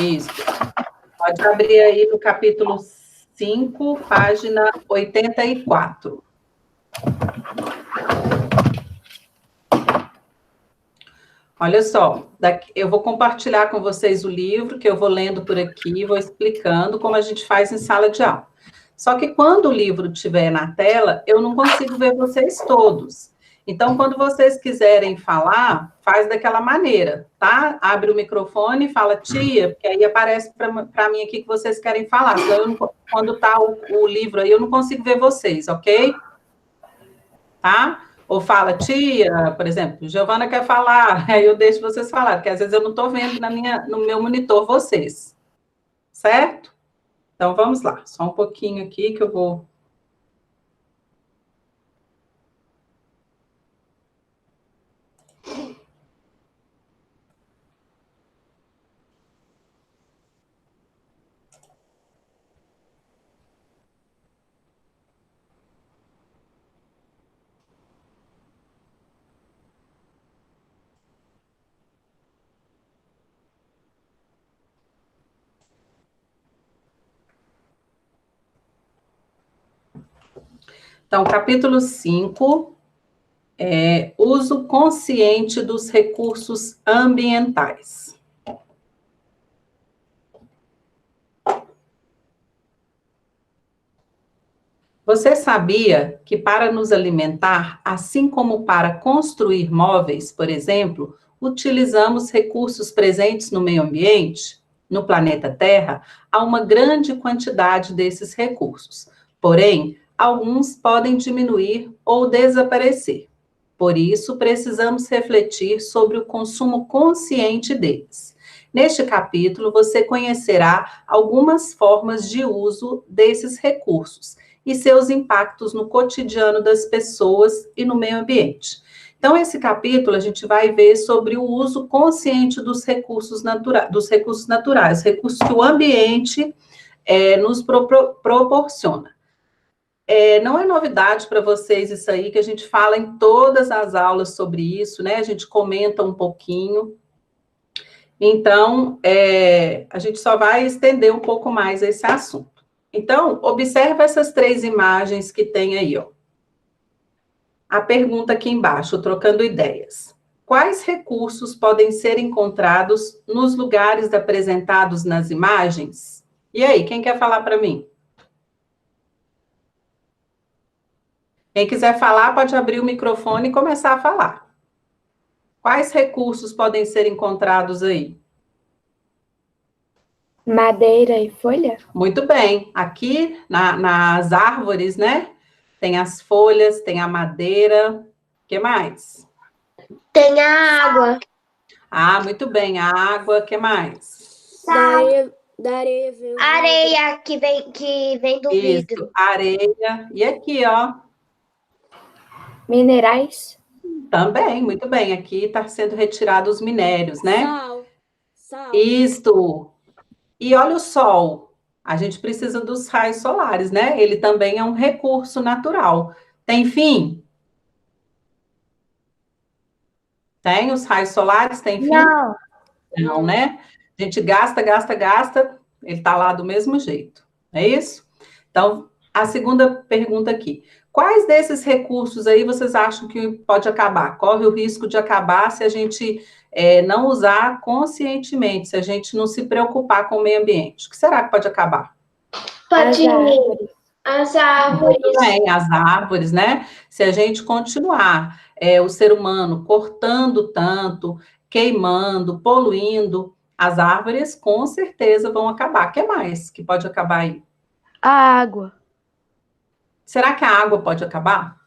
Isso. Pode abrir aí no capítulo 5, página 84. Olha só, eu vou compartilhar com vocês o livro que eu vou lendo por aqui, vou explicando como a gente faz em sala de aula. Só que quando o livro estiver na tela, eu não consigo ver vocês todos. Então, quando vocês quiserem falar, faz daquela maneira, tá? Abre o microfone e fala, tia, porque aí aparece para mim aqui que vocês querem falar. Então, quando tá o livro aí, eu não consigo ver vocês, ok? Tá? Ou fala, tia, por exemplo, Giovana quer falar, aí eu deixo vocês falar, porque às vezes eu não estou vendo no meu monitor vocês, certo? Então, vamos lá, só um pouquinho aqui que eu vou... Então, capítulo 5, uso consciente dos recursos ambientais. Você sabia que para nos alimentar, assim como para construir móveis, por exemplo, utilizamos recursos presentes no meio ambiente? No planeta Terra, há uma grande quantidade desses recursos. Porém, alguns podem diminuir ou desaparecer. Por isso, precisamos refletir sobre o consumo consciente deles. Neste capítulo, você conhecerá algumas formas de uso desses recursos e seus impactos no cotidiano das pessoas e no meio ambiente. Então, esse capítulo a gente vai ver sobre o uso consciente dos recursos naturais, recursos que o ambiente nos proporciona. Não é novidade para vocês isso aí, que a gente fala em todas as aulas sobre isso, né? A gente comenta um pouquinho. Então, a gente só vai estender um pouco mais esse assunto. Então, observa essas 3 imagens que tem aí, ó. A pergunta aqui embaixo, trocando ideias. Quais recursos podem ser encontrados nos lugares apresentados nas imagens? E aí, quem quer falar para mim? Quem quiser falar, pode abrir o microfone e começar a falar. Quais recursos podem ser encontrados aí? Madeira e folha? Muito bem. Aqui, nas árvores, né? Tem as folhas, tem a madeira. O que mais? Tem a água. Ah, muito bem. A água, o que mais? Da areia vem Areia que vem do vidro. Isso, areia. E aqui, ó. minerais. Também, muito bem. Aqui está sendo retirados os minérios, né? Sal. Isto. E olha o sol. A gente precisa dos raios solares, né? Ele também é um recurso natural. Tem fim? Tem os raios solares? Tem fim? Não. Não, né? A gente gasta, gasta, gasta, ele está lá do mesmo jeito. É isso? Então, a segunda pergunta aqui. Quais desses recursos aí vocês acham que pode acabar? Corre o risco de acabar se a gente não usar conscientemente, se a gente não se preocupar com o meio ambiente? O que será que pode acabar? Pode as árvores. Muito bem, as árvores, né? Se a gente continuar, o ser humano cortando tanto, queimando, poluindo, as árvores com certeza vão acabar. O que mais que pode acabar aí? A água. Será que a água pode acabar?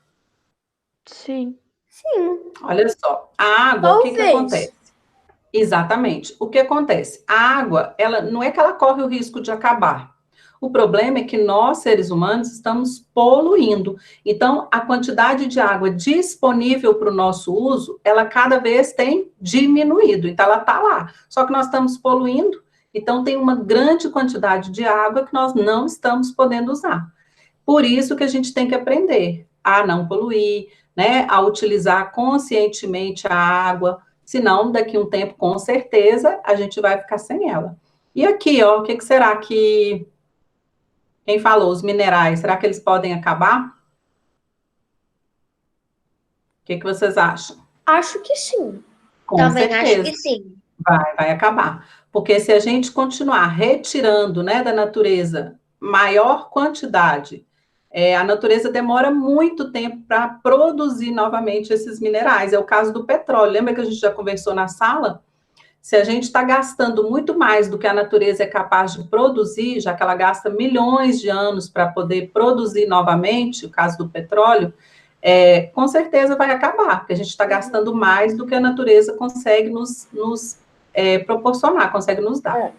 Sim. Olha só, a água, o que que acontece? Exatamente. O que acontece? A água, ela não é que ela corre o risco de acabar. O problema é que nós, seres humanos, estamos poluindo. Então, a quantidade de água disponível para o nosso uso, ela cada vez tem diminuído. Então, ela está lá. Só que nós estamos poluindo, então tem uma grande quantidade de água que nós não estamos podendo usar. Por isso que a gente tem que aprender a não poluir, né? A utilizar conscientemente a água, senão, daqui a um tempo, com certeza, a gente vai ficar sem ela. E aqui, ó, o que será que... Quem falou? Os minerais, será que eles podem acabar? O que vocês acham? Acho que sim. Com Também certeza. acho que sim. Vai acabar. Porque se a gente continuar retirando, né, da natureza maior quantidade, a natureza demora muito tempo para produzir novamente esses minerais. É o caso do petróleo. Lembra que a gente já conversou na sala? Se a gente está gastando muito mais do que a natureza é capaz de produzir, já que ela gasta milhões de anos para poder produzir novamente, o caso do petróleo, com certeza vai acabar, porque a gente está gastando mais do que a natureza consegue nos proporcionar, consegue nos dar.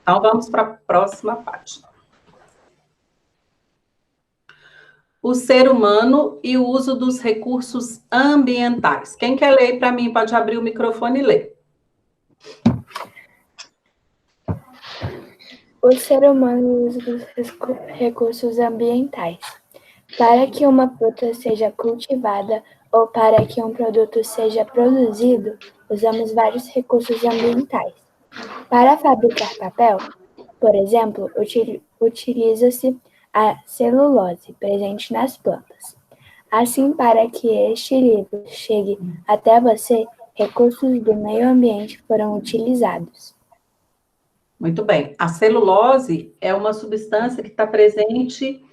Então, vamos para a próxima página. O ser humano e o uso dos recursos ambientais. Quem quer ler para mim pode abrir o microfone e ler. O ser humano usa dos recursos ambientais. Para que uma fruta seja cultivada ou para que um produto seja produzido, usamos vários recursos ambientais. Para fabricar papel, por exemplo, utiliza-se a celulose presente nas plantas. Assim, para que este livro chegue até você, recursos do meio ambiente foram utilizados. Muito bem. A celulose é uma substância que está presente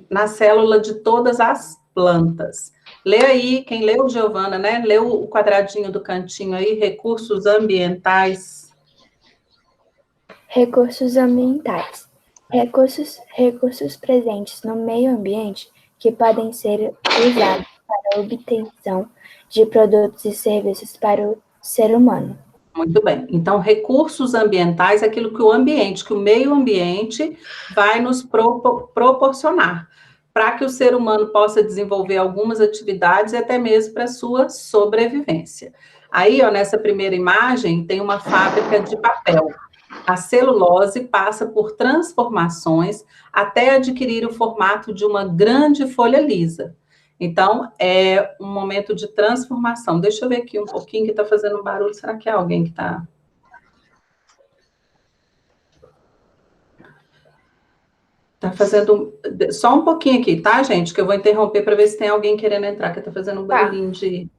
na célula de todas as plantas. Lê aí, quem leu, Giovana, né? Leu o quadradinho do cantinho aí, recursos ambientais. Recursos ambientais. Recursos presentes no meio ambiente que podem ser usados para a obtenção de produtos e serviços para o ser humano. Muito bem. Então, recursos ambientais é aquilo que o meio ambiente vai nos proporcionar, para que o ser humano possa desenvolver algumas atividades e até mesmo para a sua sobrevivência. Aí, ó, nessa primeira imagem, tem uma fábrica de papel. A celulose passa por transformações até adquirir o formato de uma grande folha lisa. Então, é um momento de transformação. Deixa eu ver aqui um pouquinho que está fazendo um barulho. Será que é alguém que está... Está fazendo... Só um pouquinho aqui, tá, gente? Que eu vou interromper para ver se tem alguém querendo entrar, que está fazendo um barulhinho de...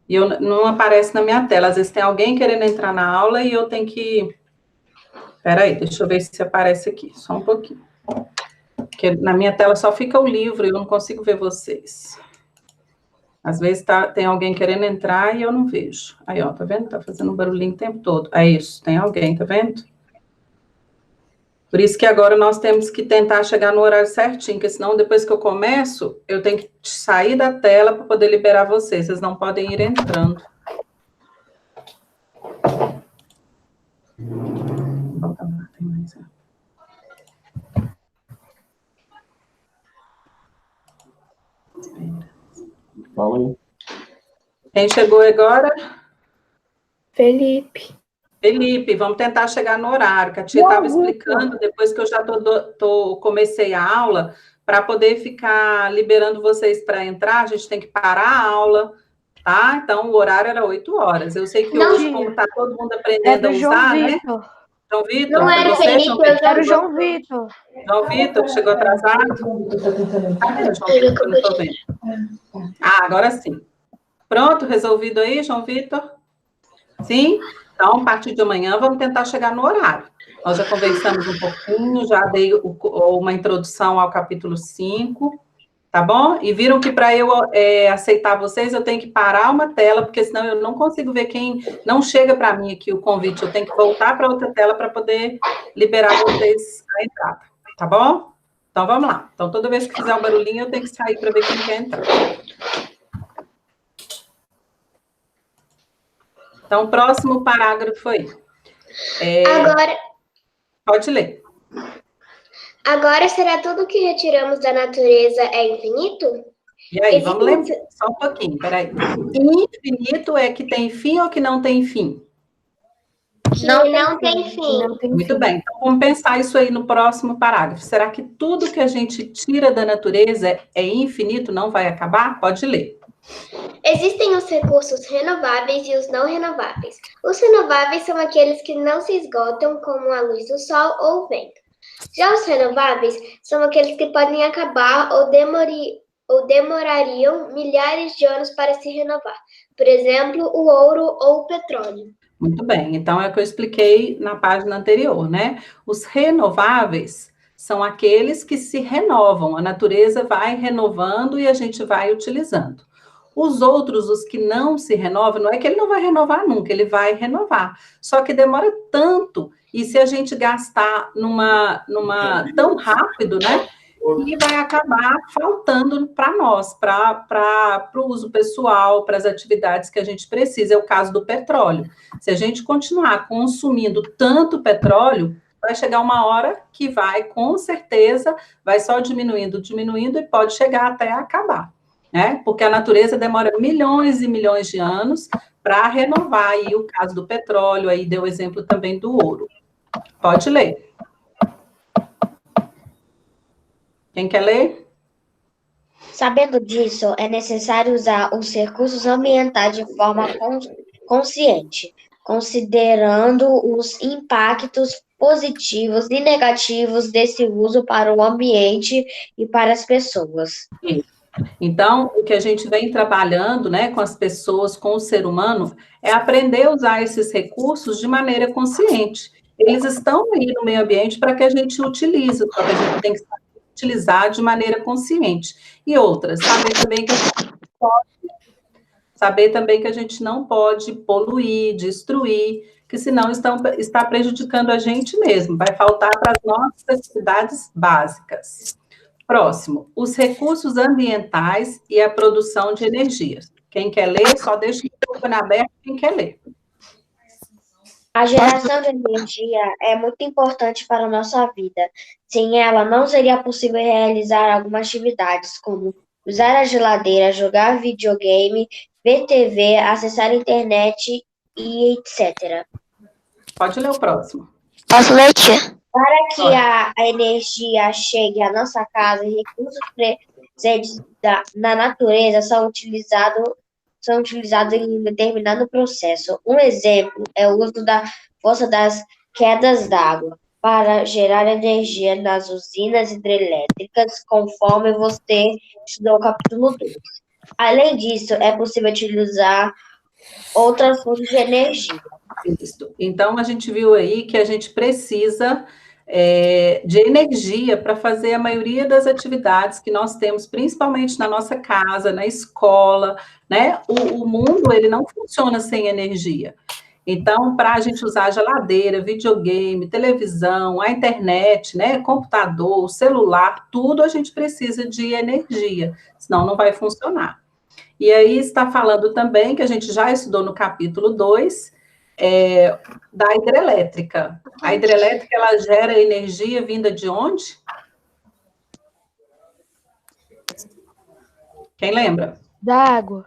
E não aparece na minha tela. Às vezes tem alguém querendo entrar na aula e eu tenho que... Espera aí, deixa eu ver se aparece aqui. Só um pouquinho. Porque na minha tela só fica o livro e eu não consigo ver vocês. Às vezes tem alguém querendo entrar e eu não vejo. Aí, ó, tá vendo? Tá fazendo um barulhinho o tempo todo. É isso, tem alguém, tá vendo? Por isso que agora nós temos que tentar chegar no horário certinho, porque senão depois que eu começo, eu tenho que sair da tela para poder liberar vocês. Vocês não podem ir entrando. Volta lá, tem mais. Fala aí. Quem chegou agora? Felipe, Vamos tentar chegar no horário, que a tia estava explicando, depois que eu já comecei a aula, para poder ficar liberando vocês para entrar, a gente tem que parar a aula, tá? Então, o horário era 8 horas. Eu sei que hoje, como está todo mundo aprendendo a usar, né? João Vitor, Não era Felipe, eu Era o João Vitor. João Vitor, que chegou atrasado? Cadê João Vitor, que eu não estou vendo? Ah, agora sim. Pronto, resolvido aí, João Vitor? Sim? Então, a partir de amanhã, vamos tentar chegar no horário. Nós já conversamos um pouquinho, já dei uma introdução ao capítulo 5, tá bom? E viram que para eu aceitar vocês, eu tenho que parar uma tela, porque senão eu não consigo ver quem não chega para mim aqui o convite. Eu tenho que voltar para outra tela para poder liberar vocês a entrada, tá bom? Então, vamos lá. Então, toda vez que fizer um barulhinho, eu tenho que sair para ver quem quer entrar. Então, o próximo parágrafo aí. Agora, Pode ler. agora será tudo que retiramos da natureza é infinito? E aí, Existe vamos ler só um pouquinho, peraí. Infinito é que tem fim ou que não tem fim? Que não tem fim. Não tem Muito fim. bem, então vamos pensar isso aí no próximo parágrafo. Será que tudo que a gente tira da natureza é infinito, não vai acabar? Pode ler. Existem os recursos renováveis e os não renováveis. Os renováveis são aqueles que não se esgotam, como a luz do sol ou o vento. Já os renováveis são aqueles que podem acabar ou demorariam milhares de anos para se renovar. Por exemplo, o ouro ou o petróleo. Muito bem, então é o que eu expliquei na página anterior, né? Os renováveis são aqueles que se renovam, a natureza vai renovando e a gente vai utilizando. Os outros, os que não se renovam, não é que ele não vai renovar nunca, ele vai renovar. Só que demora tanto, e se a gente gastar tão rápido, né? E vai acabar faltando para nós, para o uso pessoal, para as atividades que a gente precisa. É o caso do petróleo. Se a gente continuar consumindo tanto petróleo, vai chegar uma hora que vai, com certeza, vai só diminuindo e pode chegar até a acabar, né? Porque a natureza demora milhões e milhões de anos para renovar. E o caso do petróleo, aí deu o exemplo também do ouro. Pode ler. Quem quer ler? Sabendo disso, é necessário usar os recursos ambientais de forma consciente, considerando os impactos positivos e negativos desse uso para o ambiente e para as pessoas. Então, o que a gente vem trabalhando, né, com as pessoas, com o ser humano, é aprender a usar esses recursos de maneira consciente. Eles estão aí no meio ambiente para que a gente utilize, só que a gente tem que utilizar de maneira consciente. E outras, saber também que a gente não pode poluir, destruir, que senão está prejudicando a gente mesmo, vai faltar para as nossas atividades básicas. Próximo, os recursos ambientais e a produção de energia. Quem quer ler, só deixa o microfone aberto, quem quer ler. A geração de energia é muito importante para a nossa vida. Sem ela, não seria possível realizar algumas atividades, como usar a geladeira, jogar videogame, ver TV, acessar a internet e etc. Pode ler o próximo. Posso ler, tia? Para que a energia chegue à nossa casa, recursos presentes na natureza são utilizados em um determinado processo. Um exemplo é o uso da força das quedas d'água para gerar energia nas usinas hidrelétricas, conforme você estudou no capítulo 2. Além disso, é possível utilizar outras fontes de energia. Isso. Então, a gente viu aí que a gente precisa de energia para fazer a maioria das atividades que nós temos, principalmente na nossa casa, na escola, né? O mundo, ele não funciona sem energia. Então, para a gente usar geladeira, videogame, televisão, a internet, né? Computador, celular, tudo a gente precisa de energia, senão não vai funcionar. E aí está falando também, que a gente já estudou no capítulo 2, da hidrelétrica. A hidrelétrica, ela gera energia vinda de onde? Quem lembra? Da água.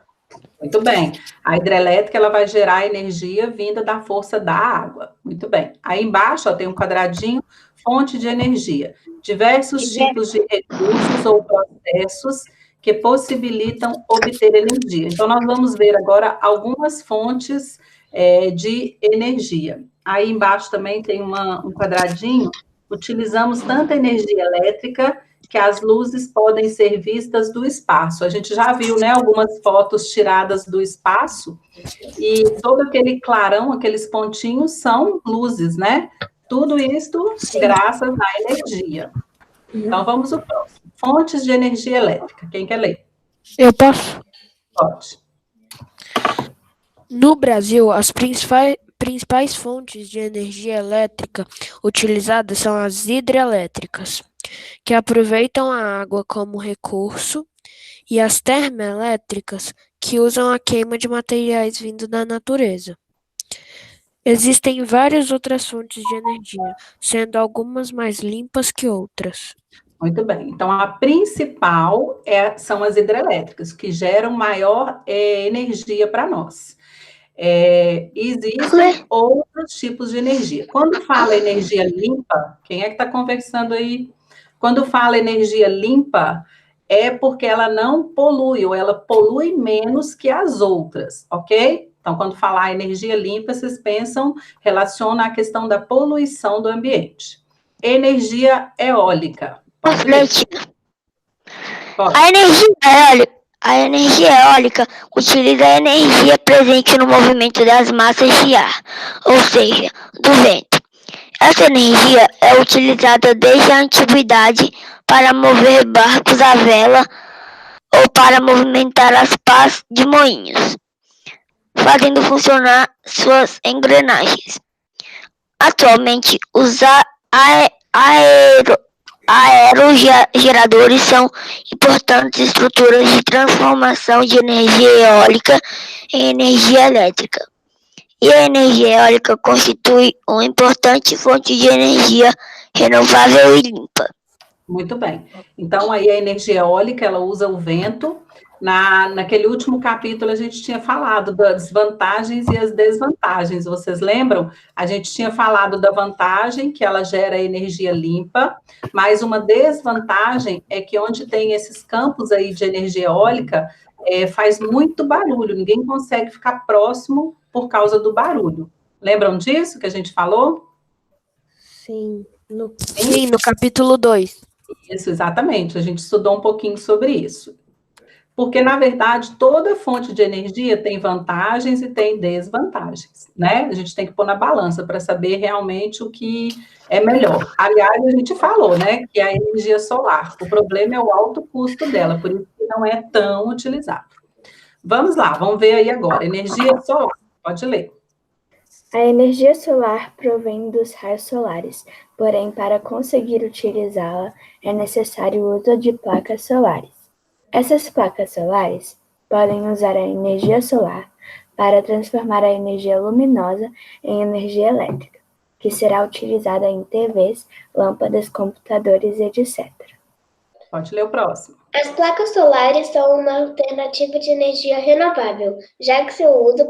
Muito bem. A hidrelétrica, ela vai gerar energia vinda da força da água. Muito bem. Aí embaixo, ó, tem um quadradinho, fonte de energia. Diversos tipos de recursos ou processos que possibilitam obter energia. Então, nós vamos ver agora algumas fontes de energia. Aí embaixo também tem um quadradinho. Utilizamos tanta energia elétrica que as luzes podem ser vistas do espaço. A gente já viu, né, algumas fotos tiradas do espaço, e todo aquele clarão, aqueles pontinhos, são luzes, né? Tudo isso graças à energia. Então, vamos ao próximo. Fontes de energia elétrica. Quem quer ler? Eu posso. Pode. No Brasil, as principais fontes de energia elétrica utilizadas são as hidrelétricas, que aproveitam a água como recurso, e as termoelétricas, que usam a queima de materiais vindo da natureza. Existem várias outras fontes de energia, sendo algumas mais limpas que outras. Muito bem. Então, a principal são as hidrelétricas, que geram maior energia para nós. Existem outros tipos de energia. Quando fala energia limpa, quem é que está conversando aí? Quando fala energia limpa, é porque ela não polui, ou ela polui menos que as outras, ok? Então, quando falar energia limpa, vocês pensam, relaciona a questão da poluição do ambiente. Energia eólica. Pode ler. Pode. A energia eólica utiliza a energia presente no movimento das massas de ar, ou seja, do vento. Essa energia é utilizada desde a antiguidade para mover barcos à vela ou para movimentar as pás de moinhos, fazendo funcionar suas engrenagens. Atualmente, os aerogeradores são importantes estruturas de transformação de energia eólica em energia elétrica. E a energia eólica constitui uma importante fonte de energia renovável e limpa. Muito bem. Então, aí a energia eólica, ela usa o vento. Naquele último capítulo, a gente tinha falado das vantagens e as desvantagens. Vocês lembram? A gente tinha falado da vantagem, que ela gera energia limpa, mas uma desvantagem é que onde tem esses campos aí de energia eólica, faz muito barulho, ninguém consegue ficar próximo por causa do barulho. Lembram disso que a gente falou? Sim, no capítulo 2. Isso, exatamente. A gente estudou um pouquinho sobre isso. Porque, na verdade, toda fonte de energia tem vantagens e tem desvantagens, né? A gente tem que pôr na balança para saber realmente o que é melhor. Aliás, a gente falou, né, que a energia solar, o problema é o alto custo dela, por isso que não é tão utilizado. Vamos lá, vamos ver aí agora. Energia solar, pode ler. A energia solar provém dos raios solares, porém, para conseguir utilizá-la, é necessário o uso de placas solares. Essas placas solares podem usar a energia solar para transformar a energia luminosa em energia elétrica, que será utilizada em TVs, lâmpadas, computadores, etc. Pode ler o próximo. As placas solares são uma alternativa de energia renovável, já que seu uso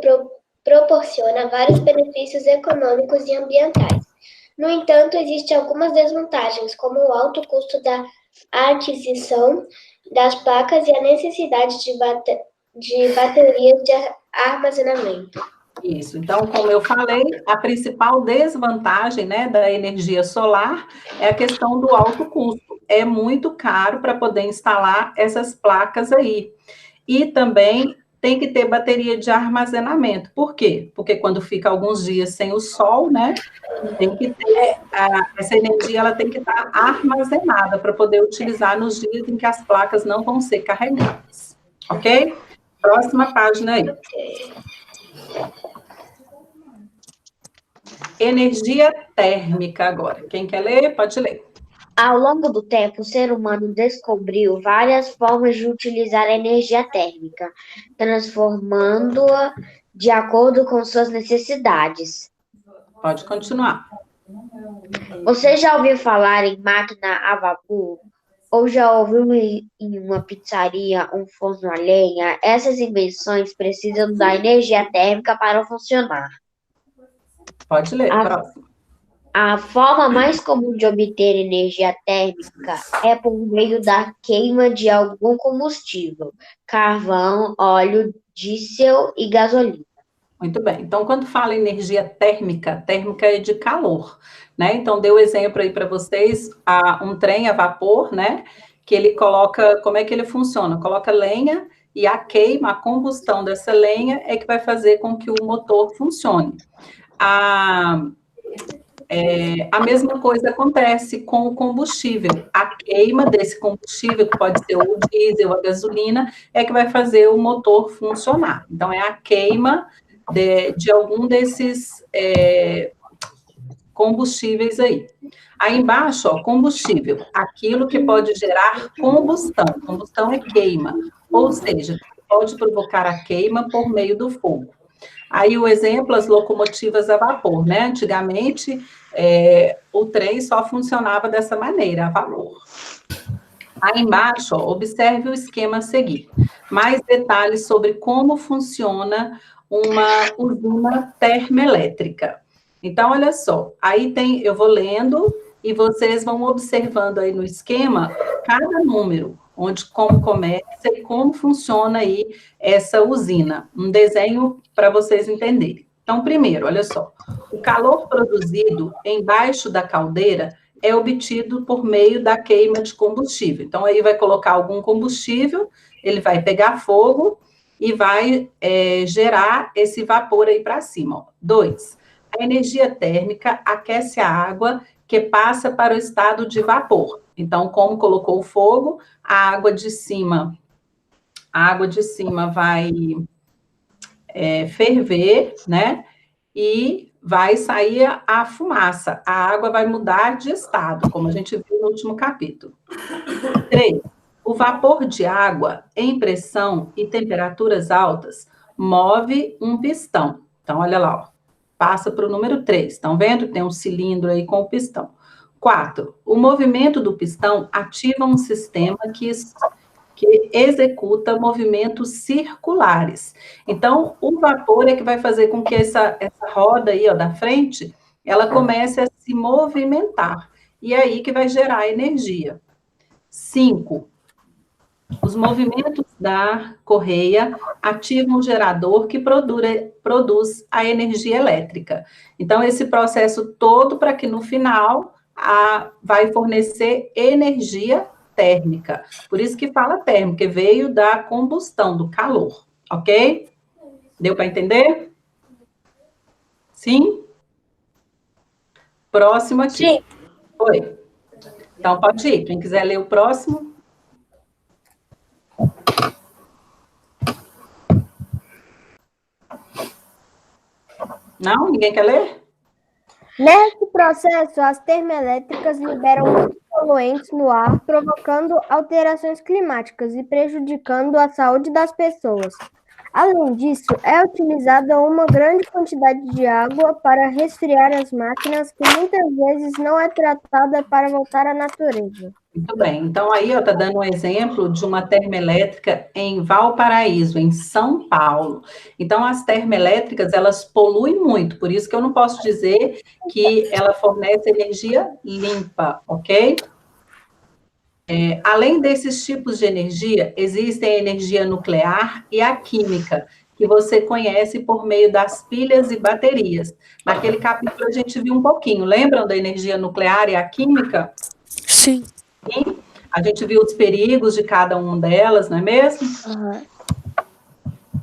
proporciona vários benefícios econômicos e ambientais. No entanto, existem algumas desvantagens, como o alto custo da aquisição das placas e a necessidade de baterias de armazenamento. Isso, então, como eu falei, a principal desvantagem, né, da energia solar é a questão do alto custo. É muito caro para poder instalar essas placas aí. E também tem que ter bateria de armazenamento. Por quê? Porque quando fica alguns dias sem o sol, né, tem que ter, essa energia ela tem que estar armazenada para poder utilizar nos dias em que as placas não vão ser carregadas. Ok? Próxima página aí. Energia térmica agora. Quem quer ler, pode ler. Ao longo do tempo, o ser humano descobriu várias formas de utilizar a energia térmica, transformando-a de acordo com suas necessidades. Pode continuar. Você já ouviu falar em máquina a vapor? Ou já ouviu em uma pizzaria um forno a lenha? Essas invenções precisam da energia térmica para funcionar. Pode ler, próximo. A forma mais comum de obter energia térmica é por meio da queima de algum combustível, carvão, óleo, diesel e gasolina. Muito bem. Então, quando fala em energia térmica, térmica é de calor, né? Então, dei o exemplo aí para vocês, um trem a vapor, né? Que ele coloca, como é que ele funciona? Coloca lenha e a queima, a combustão dessa lenha é que vai fazer com que o motor funcione. A mesma coisa acontece com o combustível. A queima desse combustível, que pode ser o diesel, a gasolina, é que vai fazer o motor funcionar. Então, é a queima de algum desses combustíveis aí. Aí embaixo, ó, combustível, aquilo que pode gerar combustão. Combustão é queima, ou seja, pode provocar a queima por meio do fogo. Aí o exemplo, as locomotivas a vapor, né? Antigamente, o trem só funcionava dessa maneira, a vapor. Aí embaixo, ó, observe o esquema a seguir. Mais detalhes sobre como funciona uma usina termoelétrica. Então, olha só, aí eu vou lendo e vocês vão observando aí no esquema cada número, como começa e como funciona aí essa usina. Um desenho para vocês entenderem. Então, primeiro, olha só, o calor produzido embaixo da caldeira é obtido por meio da queima de combustível. Então, aí vai colocar algum combustível, ele vai pegar fogo e vai gerar esse vapor aí para cima. Ó. 2, a energia térmica aquece a água que passa para o estado de vapor. Então, como colocou o fogo, a água de cima vai ferver, né? E vai sair a fumaça. A água vai mudar de estado, como a gente viu no último capítulo. 3, o vapor de água em pressão e temperaturas altas move um pistão. Então, olha lá, ó. Passa para o número 3. Estão vendo? Tem um cilindro aí com o pistão. 4, o movimento do pistão ativa um sistema que executa movimentos circulares. Então, o vapor é que vai fazer com que essa roda aí, ó, da frente, ela comece a se movimentar. E é aí que vai gerar energia. 5, os movimentos da correia ativam o gerador que produz a energia elétrica. Então, esse processo todo para que no final vai fornecer energia térmica. Por isso que fala térmica, que veio da combustão, do calor, ok? Deu para entender? Sim? Próximo aqui. Sim. Oi. Então, pode ir. Quem quiser ler o próximo. Não? Ninguém quer ler? Nesse processo, as termoelétricas liberam muitos poluentes no ar, provocando alterações climáticas e prejudicando a saúde das pessoas. Além disso, é utilizada uma grande quantidade de água para resfriar as máquinas, que muitas vezes não é tratada para voltar à natureza. Muito bem. Então, aí, ó, tá dando um exemplo de uma termoelétrica em Valparaíso, em São Paulo. Então, as termoelétricas, elas poluem muito, por isso que eu não posso dizer que ela fornece energia limpa, ok? Além desses tipos de energia, existem a energia nuclear e a química, que você conhece por meio das pilhas e baterias. Naquele capítulo a gente viu um pouquinho, lembram da energia nuclear e a química? Sim. Sim. A gente viu os perigos de cada uma delas, não é mesmo? Uhum.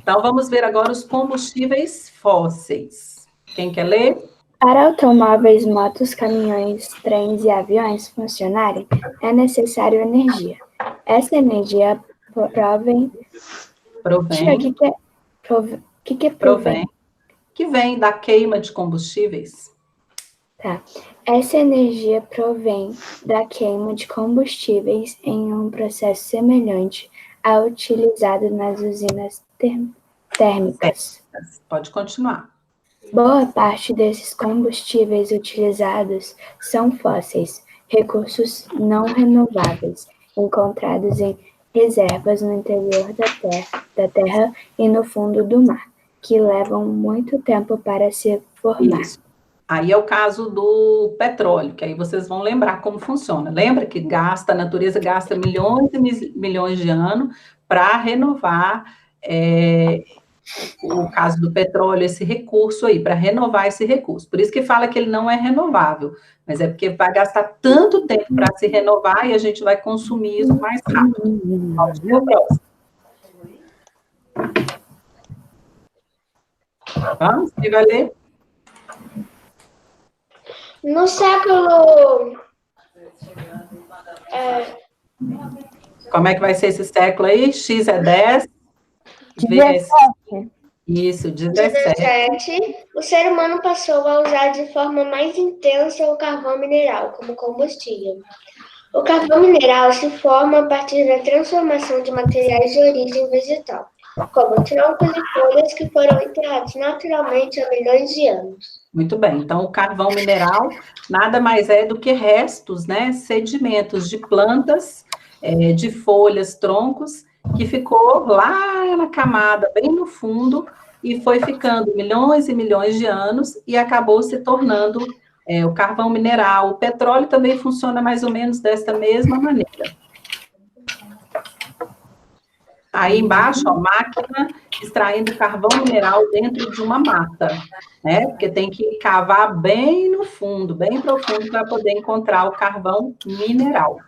Então, vamos ver agora os combustíveis fósseis. Quem quer ler? Para automóveis, motos, caminhões, trens e aviões funcionarem, é necessário energia. Essa energia provém. Que vem da queima de combustíveis. Tá. Essa energia provém da queima de combustíveis em um processo semelhante ao utilizado nas usinas térmicas. Pode continuar. Boa parte desses combustíveis utilizados são fósseis, recursos não renováveis, encontrados em reservas no interior da terra e no fundo do mar, que levam muito tempo para se formar. Isso. Aí é o caso do petróleo, que aí vocês vão lembrar como funciona. Lembra que a natureza gasta milhões e milhões de anos para renovar, o caso do petróleo, esse recurso aí, para renovar esse recurso. Por isso que fala que ele não é renovável, mas é porque vai gastar tanto tempo para se renovar e a gente vai consumir isso mais rápido. Vamos ver o próximo. Vamos? Quem vai ler? No século... Como é que vai ser esse século aí? X é 10? 17. Isso, 17. O ser humano passou a usar de forma mais intensa o carvão mineral como combustível. O carvão mineral se forma a partir da transformação de materiais de origem vegetal, como troncos e folhas que foram enterrados naturalmente há milhões de anos. Muito bem, então o carvão mineral nada mais é do que restos, né, sedimentos de plantas, de folhas, troncos, que ficou lá na camada, bem no fundo, e foi ficando milhões e milhões de anos e acabou se tornando o carvão mineral. O petróleo também funciona mais ou menos desta mesma maneira. Aí embaixo, ó, máquina extraindo carvão mineral dentro de uma mata, né? Porque tem que cavar bem no fundo, bem profundo, para poder encontrar o carvão mineral.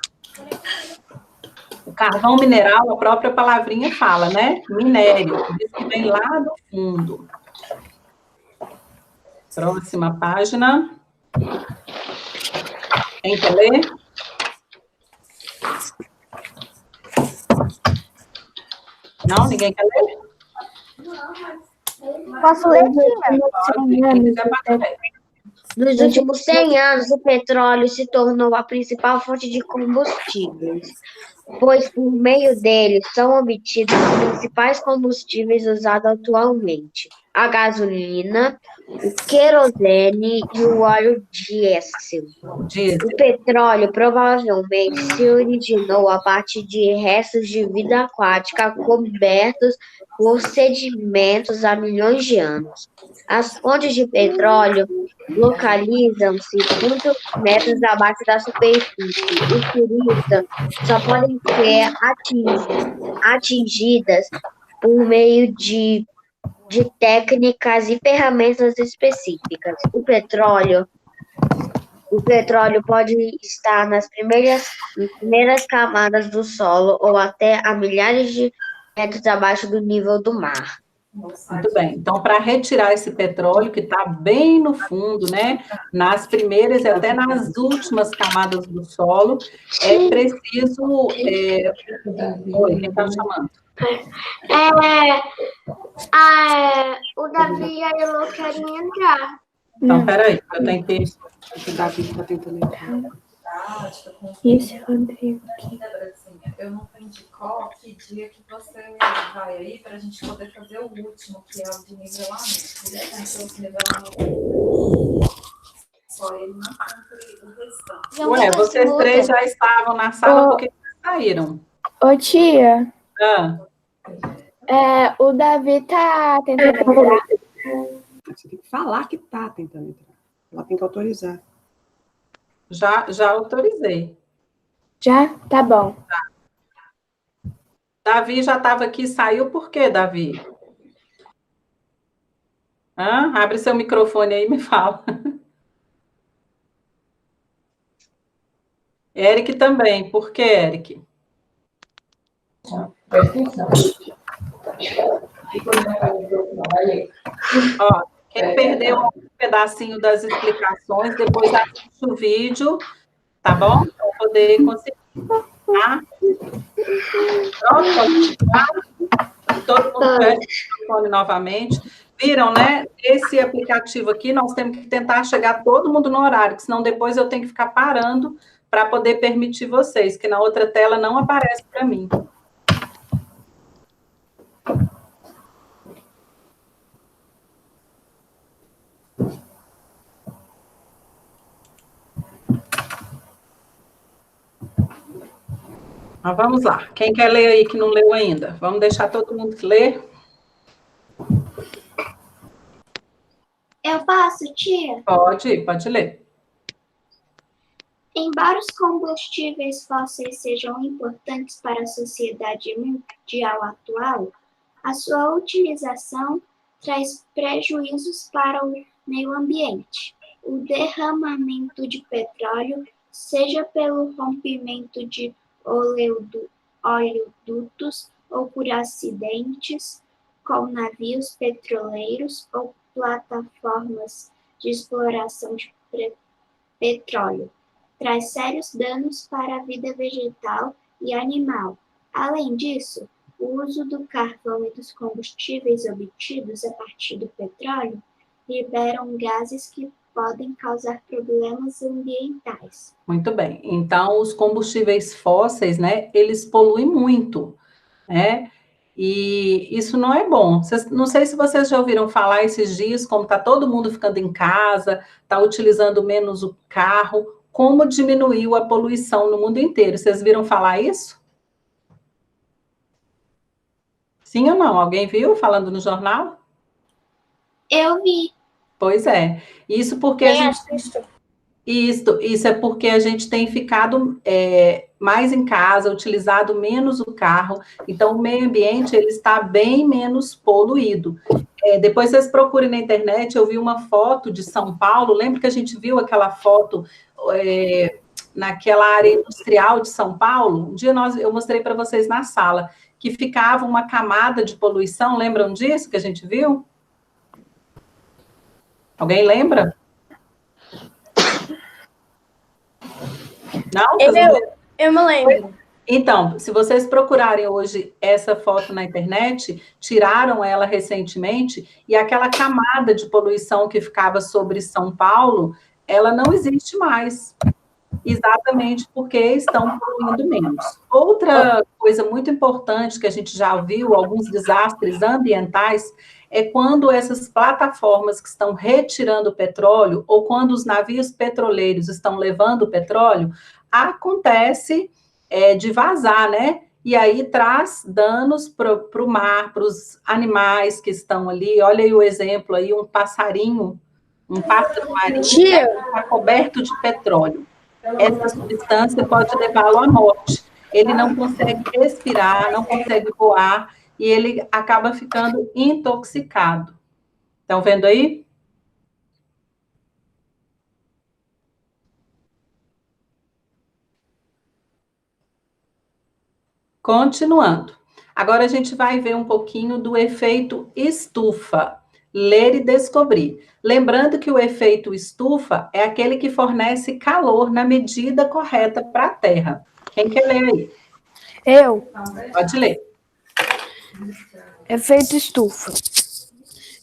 O carvão mineral, a própria palavrinha fala, né? Minério, por isso que vem lá do fundo. Próxima página. Quem quer ler? Não? Ninguém quer ler? Posso ler, tia? Nos últimos 100 anos, o petróleo se tornou a principal fonte de combustíveis, pois por meio dele são obtidos os principais combustíveis usados atualmente: a gasolina, o querosene e o óleo diesel. O petróleo provavelmente se originou a partir de restos de vida aquática cobertos por sedimentos há milhões de anos. As fontes de petróleo localizam-se muitos metros abaixo da superfície. Os turistas só podem ser atingidas por meio de técnicas e ferramentas específicas. O petróleo pode estar nas primeiras camadas do solo ou até a milhares de metros abaixo do nível do mar. Muito bem. Então, para retirar esse petróleo que está bem no fundo, né, nas primeiras e até nas últimas camadas do solo, é preciso... Oi, quem está chamando? O Davi e a Elô querem entrar. Então, peraí, eu tenho que... O Davi está tentando entrar. Esse Rodrigo aqui. Eu não entendi qual que dia que você vai aí para a gente poder fazer o último, que é o de nivelamento. Ele tem nivelamento. Só ele não cumpre o restante. Ué, vocês três já estavam na sala, por que vocês saíram? Ô, tia, Ah, o Davi tá tentando entrar. Você tem que falar que está tentando entrar. Ela tem que autorizar. já autorizei. Já? Tá bom. Davi já estava aqui, saiu por quê, Davi? Abre seu microfone aí e me fala. Eric também, por que, Eric? Ó, quem perdeu um pedacinho das explicações, depois assiste o vídeo, tá bom? Para poder conseguir, tá? Pronto, pode tirar. Todo mundo fecha o microfone novamente. Viram, né? Esse aplicativo aqui, nós temos que tentar chegar todo mundo no horário, senão depois eu tenho que ficar parando para poder permitir vocês, que na outra tela não aparece para mim. Mas vamos lá. Quem quer ler aí que não leu ainda? Vamos deixar todo mundo ler? Eu posso, tia? Pode ler. Embora os combustíveis fósseis sejam importantes para a sociedade mundial atual, a sua utilização traz prejuízos para o meio ambiente. O derramamento de petróleo, seja pelo rompimento de oleodutos ou por acidentes com navios petroleiros ou plataformas de exploração de petróleo, traz sérios danos para a vida vegetal e animal. Além disso, o uso do carvão e dos combustíveis obtidos a partir do petróleo liberam gases que podem causar problemas ambientais. Muito bem. Então, os combustíveis fósseis, né, eles poluem muito, né? E isso não é bom. Não sei se vocês já ouviram falar esses dias, como está todo mundo ficando em casa, está utilizando menos o carro, como diminuiu a poluição no mundo inteiro. Vocês viram falar isso? Sim ou não? Alguém viu falando no jornal? Eu vi. Pois é. Isso porque a gente... Isso é porque a gente tem ficado mais em casa, utilizado menos o carro, então o meio ambiente ele está bem menos poluído. Depois vocês procurem na internet, eu vi uma foto de São Paulo, lembra que a gente viu aquela foto naquela área industrial de São Paulo? Um dia eu mostrei para vocês na sala, que ficava uma camada de poluição, lembram disso que a gente viu? Alguém lembra? Não? Eu me lembro. Então, se vocês procurarem hoje essa foto na internet, tiraram ela recentemente, e aquela camada de poluição que ficava sobre São Paulo, ela não existe mais, exatamente porque estão poluindo menos. Outra coisa muito importante que a gente já viu, alguns desastres ambientais, é quando essas plataformas que estão retirando o petróleo, ou quando os navios petroleiros estão levando o petróleo, acontece de vazar, né? E aí traz danos para o mar, para os animais que estão ali. Olha aí o exemplo aí, um passarinho, um pássaro marinho está coberto de petróleo. Essa substância pode levá-lo à morte. Ele não consegue respirar, não consegue voar, e ele acaba ficando intoxicado. Estão vendo aí? Continuando. Agora a gente vai ver um pouquinho do efeito estufa. Ler e descobrir. Lembrando que o efeito estufa é aquele que fornece calor na medida correta para a Terra. Quem quer ler aí? Eu. Pode ler. Efeito estufa.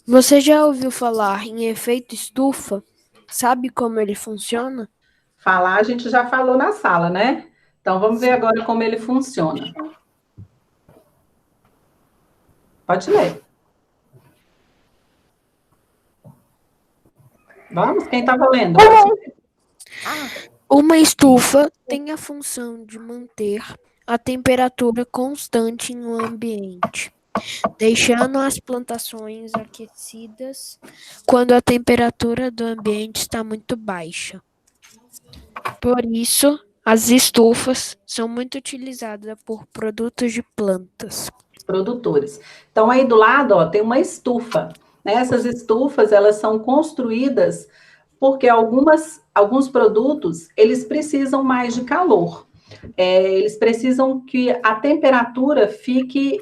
Você já ouviu falar em efeito estufa? Sabe como ele funciona? Falar, a gente já falou na sala, né? Então, vamos ver agora como ele funciona. Pode ler. Vamos, quem estava lendo? Uma estufa tem a função de manter a temperatura constante em um ambiente, deixando as plantações aquecidas quando a temperatura do ambiente está muito baixa. Por isso, as estufas são muito utilizadas por produtos de plantas. Produtores. Então, aí do lado, ó, tem uma estufa. Né? Essas estufas, elas são construídas porque alguns produtos, eles precisam mais de calor. Eles precisam que a temperatura fique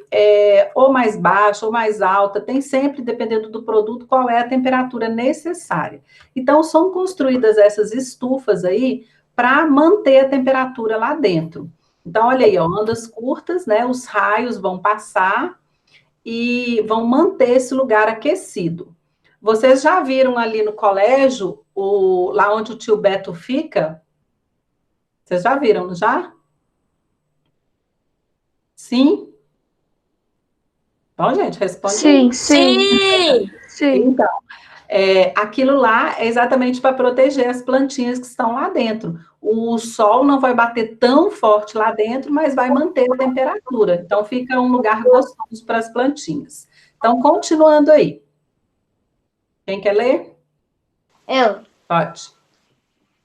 ou mais baixa ou mais alta, tem sempre, dependendo do produto, qual é a temperatura necessária. Então, são construídas essas estufas aí para manter a temperatura lá dentro. Então, olha aí, ó, ondas curtas, né? Os raios vão passar e vão manter esse lugar aquecido. Vocês já viram ali no colégio, lá onde o tio Beto fica? Vocês já viram, não já? Sim? Bom, gente, responde. Sim. Então, aquilo lá é exatamente para proteger as plantinhas que estão lá dentro. O sol não vai bater tão forte lá dentro, mas vai manter a temperatura. Então, fica um lugar gostoso para as plantinhas. Então, continuando aí. Quem quer ler? Eu. Pode.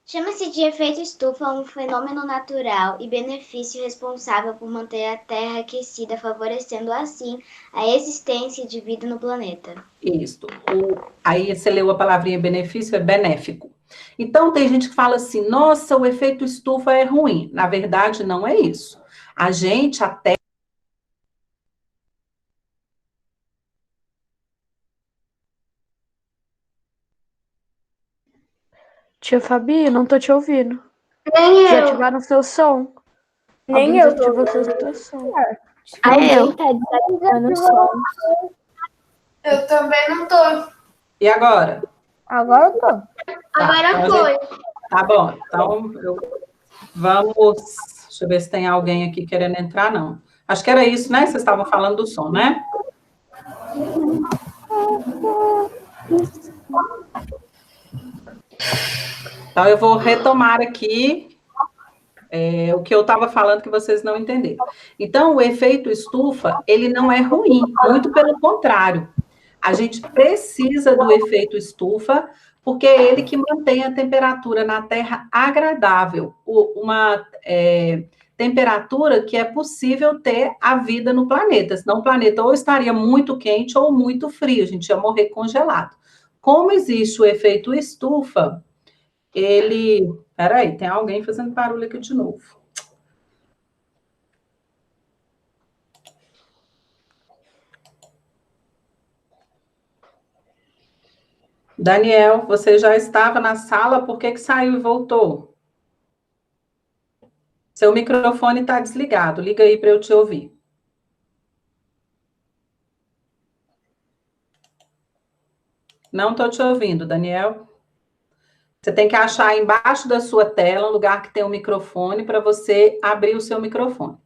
Chama-se de efeito estufa um fenômeno natural e benefício responsável por manter a Terra aquecida, favorecendo assim a existência de vida no planeta. Isso. Aí você leu a palavrinha benefício, é benéfico. Então, tem gente que fala assim, nossa, o efeito estufa é ruim. Na verdade, não é isso. A gente até... Tia Fabi, não tô te ouvindo. Nem eu. Desativaram seu som. Nem Alguém eu. desativou seu som. Eu. Tá desativando o som. Eu também não tô. E agora? Agora eu tô. Agora foi. Tá bom. Então, vamos... Deixa eu ver se tem alguém aqui querendo entrar, não. Acho que era isso, né? Vocês estavam falando do som, né? Então, eu vou retomar aqui o que eu estava falando que vocês não entenderam. Então, o efeito estufa, ele não é ruim, muito pelo contrário. A gente precisa do efeito estufa, porque é ele que mantém a temperatura na Terra agradável, uma temperatura que é possível ter a vida no planeta, senão o planeta ou estaria muito quente ou muito frio, a gente ia morrer congelado. Como existe o efeito estufa, ele... Peraí, tem alguém fazendo barulho aqui de novo. Daniel, você já estava na sala, por que saiu e voltou? Seu microfone está desligado, liga aí para eu te ouvir. Não estou te ouvindo, Daniel. Você tem que achar embaixo da sua tela um lugar que tem um microfone para você abrir o seu microfone.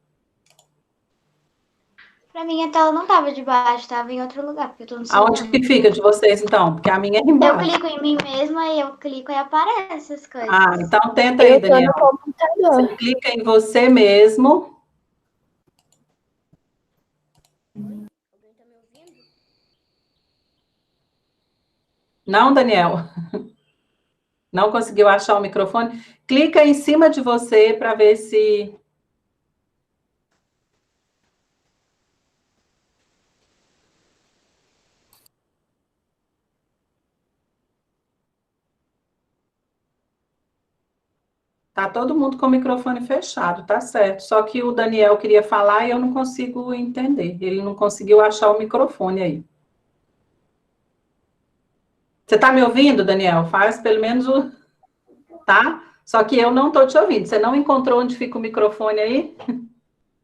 Pra mim, a tela não estava debaixo, estava em outro lugar, porque eu tô no celular. Aonde que fica de vocês, então? Porque a minha é embaixo. Eu clico em mim mesma e eu clico e aparece as coisas. Ah, então tenta aí, Daniel. Você clica em você mesmo. Não, Daniel. Não conseguiu achar o microfone? Clica em cima de você para ver se... Tá todo mundo com o microfone fechado, tá certo. Só que o Daniel queria falar e eu não consigo entender. Ele não conseguiu achar o microfone aí. Você tá me ouvindo, Daniel? Faz pelo menos o... Tá? Só que eu não tô te ouvindo. Você não encontrou onde fica o microfone aí?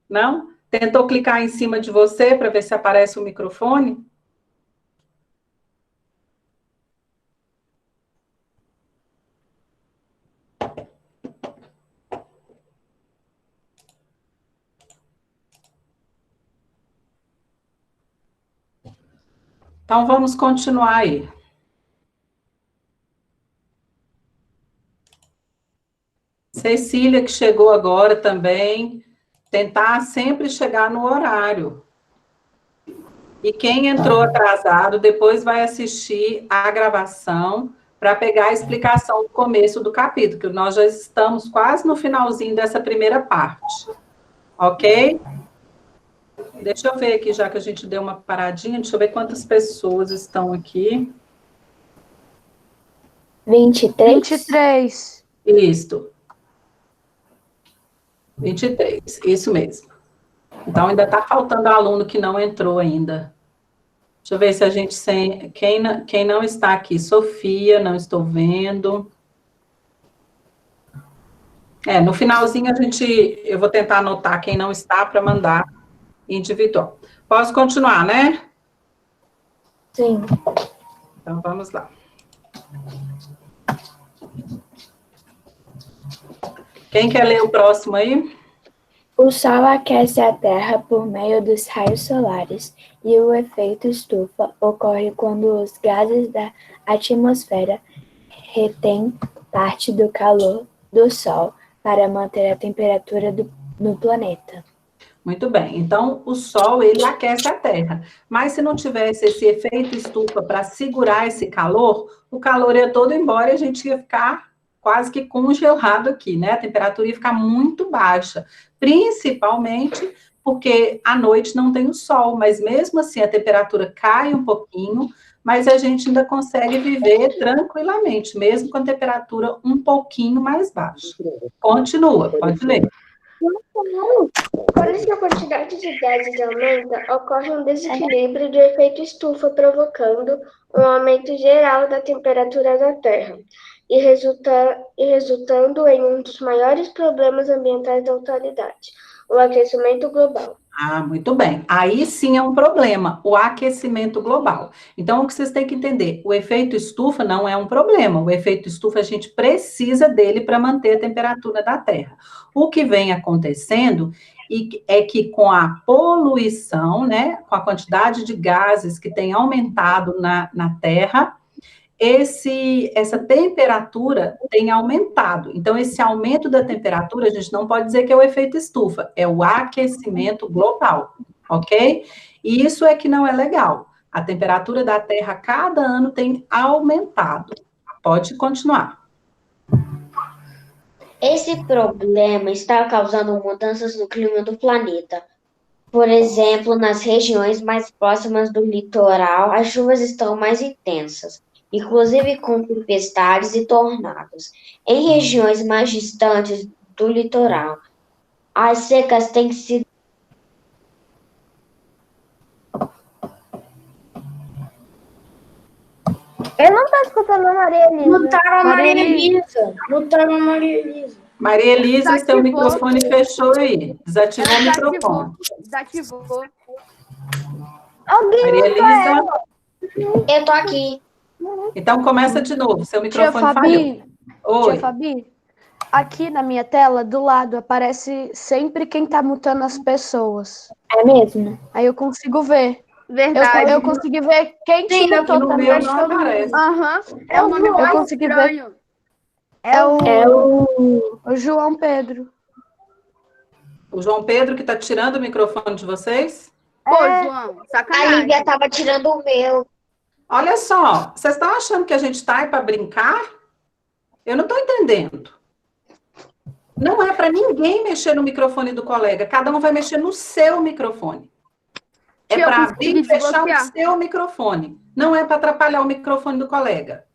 Não? Tentou clicar em cima de você para ver se aparece o microfone? Então, vamos continuar aí. Cecília, que chegou agora também, tentar sempre chegar no horário. E quem entrou atrasado, depois vai assistir a gravação para pegar a explicação do começo do capítulo, que nós já estamos quase no finalzinho dessa primeira parte. Ok? Deixa eu ver aqui, já que a gente deu uma paradinha, deixa eu ver quantas pessoas estão aqui. 23? 23. Isso. 23, isso mesmo. Então, ainda está faltando aluno que não entrou ainda. Deixa eu ver se a gente... Quem não está aqui? Sofia, não estou vendo. No finalzinho eu vou tentar anotar quem não está para mandar individual. Posso continuar, né? Sim. Então, vamos lá. Quem quer ler o próximo aí? O Sol aquece a Terra por meio dos raios solares, e o efeito estufa ocorre quando os gases da atmosfera retêm parte do calor do Sol para manter a temperatura no planeta. Muito bem. Então, o Sol, ele aquece a Terra. Mas se não tivesse esse efeito estufa para segurar esse calor, o calor ia todo embora e a gente ia ficar quase que congelado aqui, né? A temperatura ia ficar muito baixa, principalmente porque à noite não tem o sol, mas mesmo assim a temperatura cai um pouquinho, mas a gente ainda consegue viver tranquilamente, mesmo com a temperatura um pouquinho mais baixa. Continua, pode ler. Quando a quantidade de gases aumenta, ocorre um desequilíbrio do efeito estufa, provocando um aumento geral da temperatura da Terra e resultando em um dos maiores problemas ambientais da atualidade, o aquecimento global. Ah, muito bem. Aí sim é um problema, o aquecimento global. Então, o que vocês têm que entender, o efeito estufa não é um problema, o efeito estufa a gente precisa dele para manter a temperatura da Terra. O que vem acontecendo é que com a poluição, né, com a quantidade de gases que tem aumentado na Terra, essa temperatura tem aumentado. Então, esse aumento da temperatura, a gente não pode dizer que é o efeito estufa, é o aquecimento global, ok? E isso é que não é legal. A temperatura da Terra a cada ano tem aumentado. Pode continuar. Esse problema está causando mudanças no clima do planeta. Por exemplo, nas regiões mais próximas do litoral, as chuvas estão mais intensas, inclusive com tempestades e tornados. Em regiões mais distantes do litoral, as secas têm sido. Eu não tô escutando a Maria Elisa. Mutaram a Maria Elisa. Mutaram a Maria Elisa. Maria Elisa, seu Desativou. microfone fechou aí. Desativou o microfone. Desativou. Alguém Maria mutou Elisa, ela. Eu tô aqui. então começa de novo. Seu Tia microfone falhou. Fabi, Oi. tia Fabi, aqui na minha tela, do lado, aparece sempre quem tá mutando as pessoas. É mesmo? Aí eu consigo ver. Verdade. Eu consegui ver quem te mutou no também. meu não aparece. Aham. É um nome Eu mais consegui ver. estranho. É o o João Pedro. O João Pedro que está tirando o microfone de vocês? Pô, João, A sacanagem. Lívia tava tirando o meu. Olha só, vocês estão achando que a gente está aí para brincar? Eu não estou entendendo. Não é para ninguém mexer no microfone do colega, cada um vai mexer no seu microfone. É Tia, eu para consegui abrir e fechar o desbloquear. seu microfone, não é para atrapalhar o microfone do colega.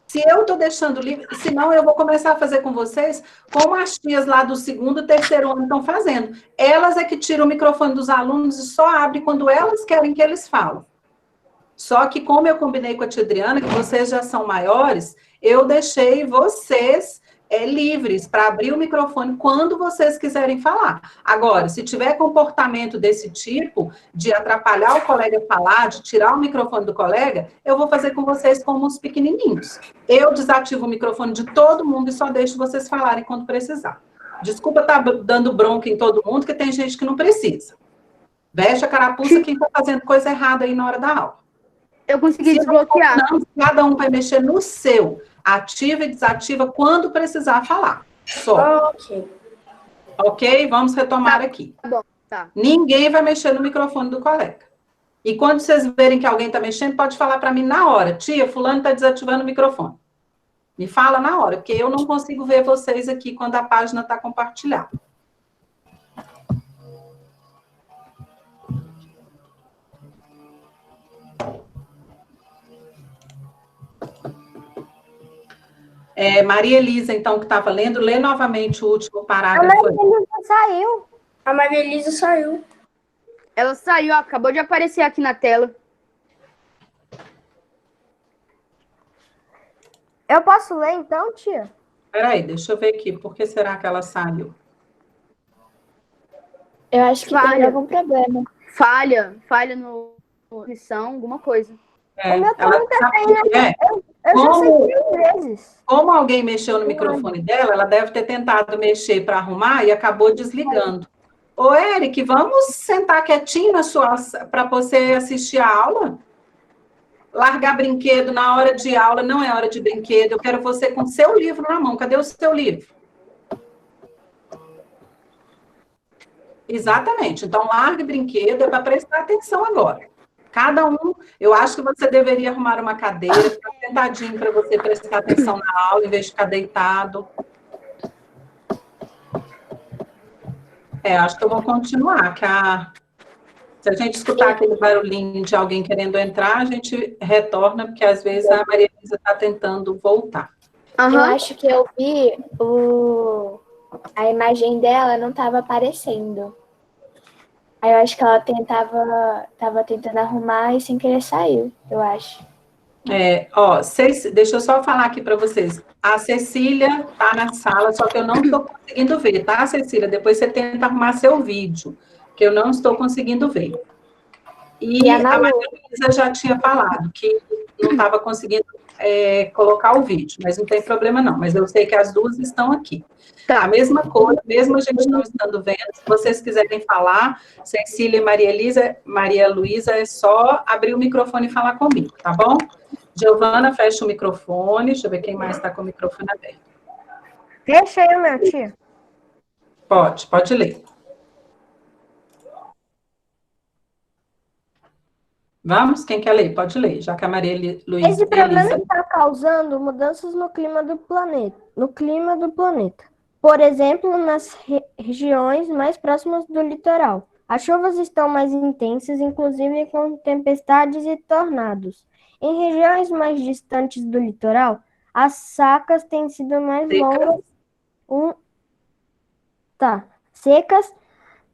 Se eu estou deixando livre, senão eu vou começar a fazer com vocês como as tias lá do segundo e terceiro ano estão fazendo. Elas é que tiram o microfone dos alunos e só abrem quando elas querem que eles falem. Só que como eu combinei com a tia Adriana, que vocês já são maiores, eu deixei vocês livres para abrir o microfone quando vocês quiserem falar. Agora, se tiver comportamento desse tipo, de atrapalhar o colega falar, de tirar o microfone do colega, eu vou fazer com vocês como os pequenininhos. Eu desativo o microfone de todo mundo e só deixo vocês falarem quando precisar. Desculpa estar dando bronca em todo mundo, que tem gente que não precisa. Veste a carapuça quem está fazendo coisa errada aí na hora da aula. Eu consegui desbloquear. Não, cada um vai mexer no seu. Ativa e desativa quando precisar falar. Só. Ok. Ok? Vamos retomar aqui. Tá bom, tá. Ninguém vai mexer no microfone do colega. E quando vocês verem que alguém está mexendo, pode falar para mim na hora. Tia, fulano está desativando o microfone. Me fala na hora, porque eu não consigo ver vocês aqui quando a página está compartilhada. Maria Elisa, então, que estava lendo, lê novamente o último parágrafo. A Maria Elisa saiu. A Maria Elisa saiu. Ela saiu, ó, acabou de aparecer aqui na tela. Eu posso ler então, tia? Peraí, deixa eu ver aqui. Por que será que ela saiu? Eu acho que tem algum problema. Falha no missão, alguma coisa. O meu Ela também tá sabe saindo. o que é? Eu já sei 3 vezes. Como alguém mexeu no microfone dela, ela deve ter tentado mexer para arrumar e acabou desligando. Ô, Eric, vamos sentar quietinho para você assistir a aula? Largar brinquedo na hora de aula não é hora de brinquedo. Eu quero você com seu livro na mão. Cadê o seu livro? Exatamente. Então, largue brinquedo, é para prestar atenção agora. Cada um, eu acho que você deveria arrumar uma cadeira, ficar sentadinho para você prestar atenção na aula, em vez de ficar deitado. Acho que eu vou continuar, se a gente escutar aquele barulhinho de alguém querendo entrar, a gente retorna, porque às vezes a Maria Elisa está tentando voltar. Eu acho que eu vi a imagem dela não estava aparecendo. Aí eu acho que ela tava tentando arrumar e sem querer saiu, eu acho. Deixa eu só falar aqui para vocês. A Cecília está na sala, só que eu não estou conseguindo ver, tá, Cecília? Depois você tenta arrumar seu vídeo, que eu não estou conseguindo ver. E a Maria Luísa já tinha falado que não estava conseguindo colocar o vídeo, mas não tem problema não. Mas eu sei que as duas estão aqui. Tá, a mesma coisa, mesmo a gente não estando vendo, se vocês quiserem falar, Cecília e Maria Luísa, é só abrir o microfone e falar comigo, tá bom? Giovana, fecha o microfone, deixa eu ver quem mais está com o microfone aberto. Deixa aí, meu tio. Pode ler. Vamos? Quem quer ler? Pode ler, já que a Maria Luísa... Esse problema Elisa... está causando mudanças no clima do planeta. Por exemplo, nas regiões mais próximas do litoral. As chuvas estão mais intensas, inclusive com tempestades e tornados. Em regiões mais distantes do litoral, as secas têm sido mais longas. Secas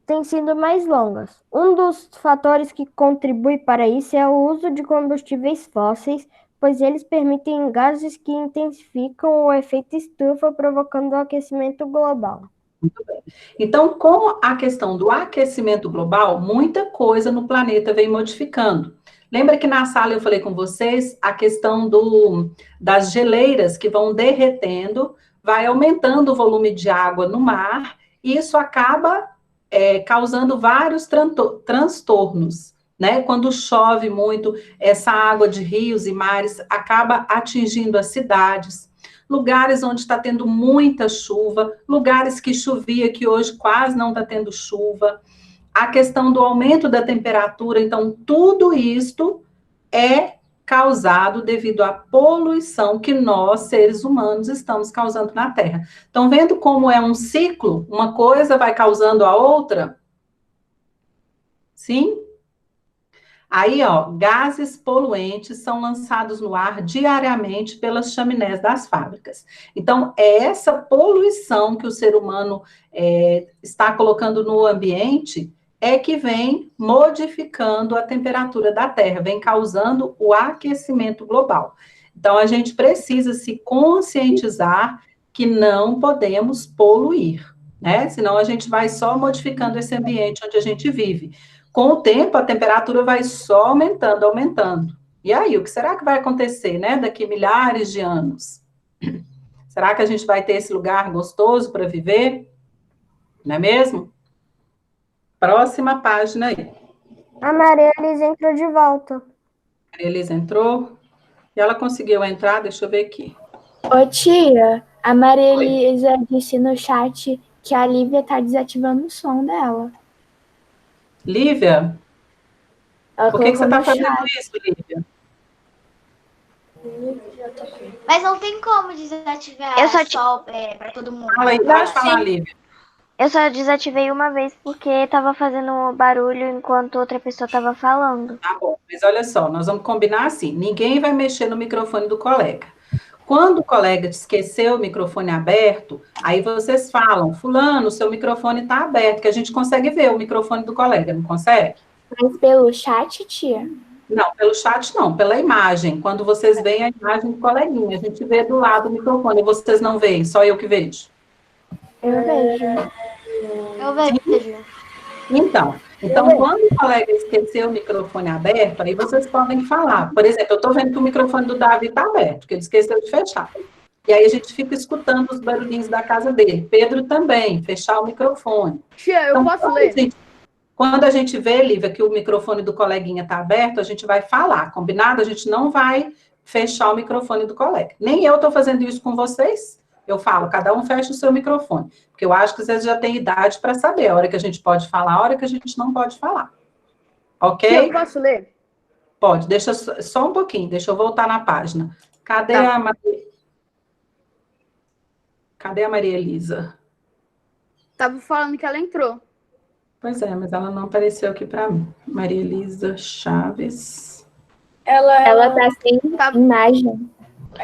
têm sido mais longas. Um dos fatores que contribui para isso é o uso de combustíveis fósseis, pois eles permitem gases que intensificam o efeito estufa, provocando o aquecimento global. Muito bem. Então, com a questão do aquecimento global, muita coisa no planeta vem modificando. Lembra que na sala eu falei com vocês a questão das geleiras que vão derretendo, vai aumentando o volume de água no mar, e isso acaba causando vários transtornos, né? Quando chove muito, essa água de rios e mares acaba atingindo as cidades, lugares onde está tendo muita chuva, lugares que chovia, que hoje quase não está tendo chuva, a questão do aumento da temperatura, então tudo isto é causado devido à poluição que nós, seres humanos, estamos causando na Terra. Estão vendo como é um ciclo? Uma coisa vai causando a outra? Sim? Aí, ó, gases poluentes são lançados no ar diariamente pelas chaminés das fábricas. Então, é essa poluição que o ser humano está colocando no ambiente é que vem modificando a temperatura da Terra, vem causando o aquecimento global. Então, a gente precisa se conscientizar que não podemos poluir, né? Senão a gente vai só modificando esse ambiente onde a gente vive. Com o tempo, a temperatura vai só aumentando, aumentando. E aí, o que será que vai acontecer, né? Daqui milhares de anos? Será que a gente vai ter esse lugar gostoso para viver? Não é mesmo? Próxima página aí. A Maria Elisa entrou de volta. Maria Elisa entrou. E ela conseguiu entrar, deixa eu ver aqui. Ô tia, a Maria Elisa disse no chat que a Lívia tá desativando o som dela. Lívia? Por que você tá fazendo isso, Lívia? Mas não tem como desativar só para todo mundo. Fala aí, pode falar, Lívia. Eu só desativei uma vez porque tava fazendo barulho enquanto outra pessoa tava falando. Tá bom, mas olha só, nós vamos combinar assim, ninguém vai mexer no microfone do colega. Quando o colega esqueceu o microfone aberto, aí vocês falam, fulano, seu microfone está aberto, que a gente consegue ver o microfone do colega, não consegue? Mas pelo chat, tia? Não, pelo chat não, pela imagem. Quando vocês veem a imagem do coleguinha, a gente vê do lado do microfone, vocês não veem, só eu que vejo. Eu vejo. Eu vejo. Então, quando o colega esqueceu o microfone aberto, aí vocês podem falar. Por exemplo, eu estou vendo que o microfone do Davi está aberto, porque ele esqueceu de fechar. E aí a gente fica escutando os barulhinhos da casa dele. Pedro também, fechar o microfone. Tia, eu posso ler? Quando a gente vê, Lívia, que o microfone do coleguinha está aberto, a gente vai falar, combinado? A gente não vai fechar o microfone do colega. Nem eu estou fazendo isso com vocês. Eu falo, cada um fecha o seu microfone. Porque eu acho que vocês já têm idade para saber a hora que a gente pode falar, a hora que a gente não pode falar. Ok? Tia, eu posso ler? Pode, deixa só um pouquinho, deixa eu voltar na página. Cadê a Maria Elisa? Tava falando que ela entrou. Pois é, mas ela não apareceu aqui para mim. Maria Elisa Chaves. Ela tá sem imagem.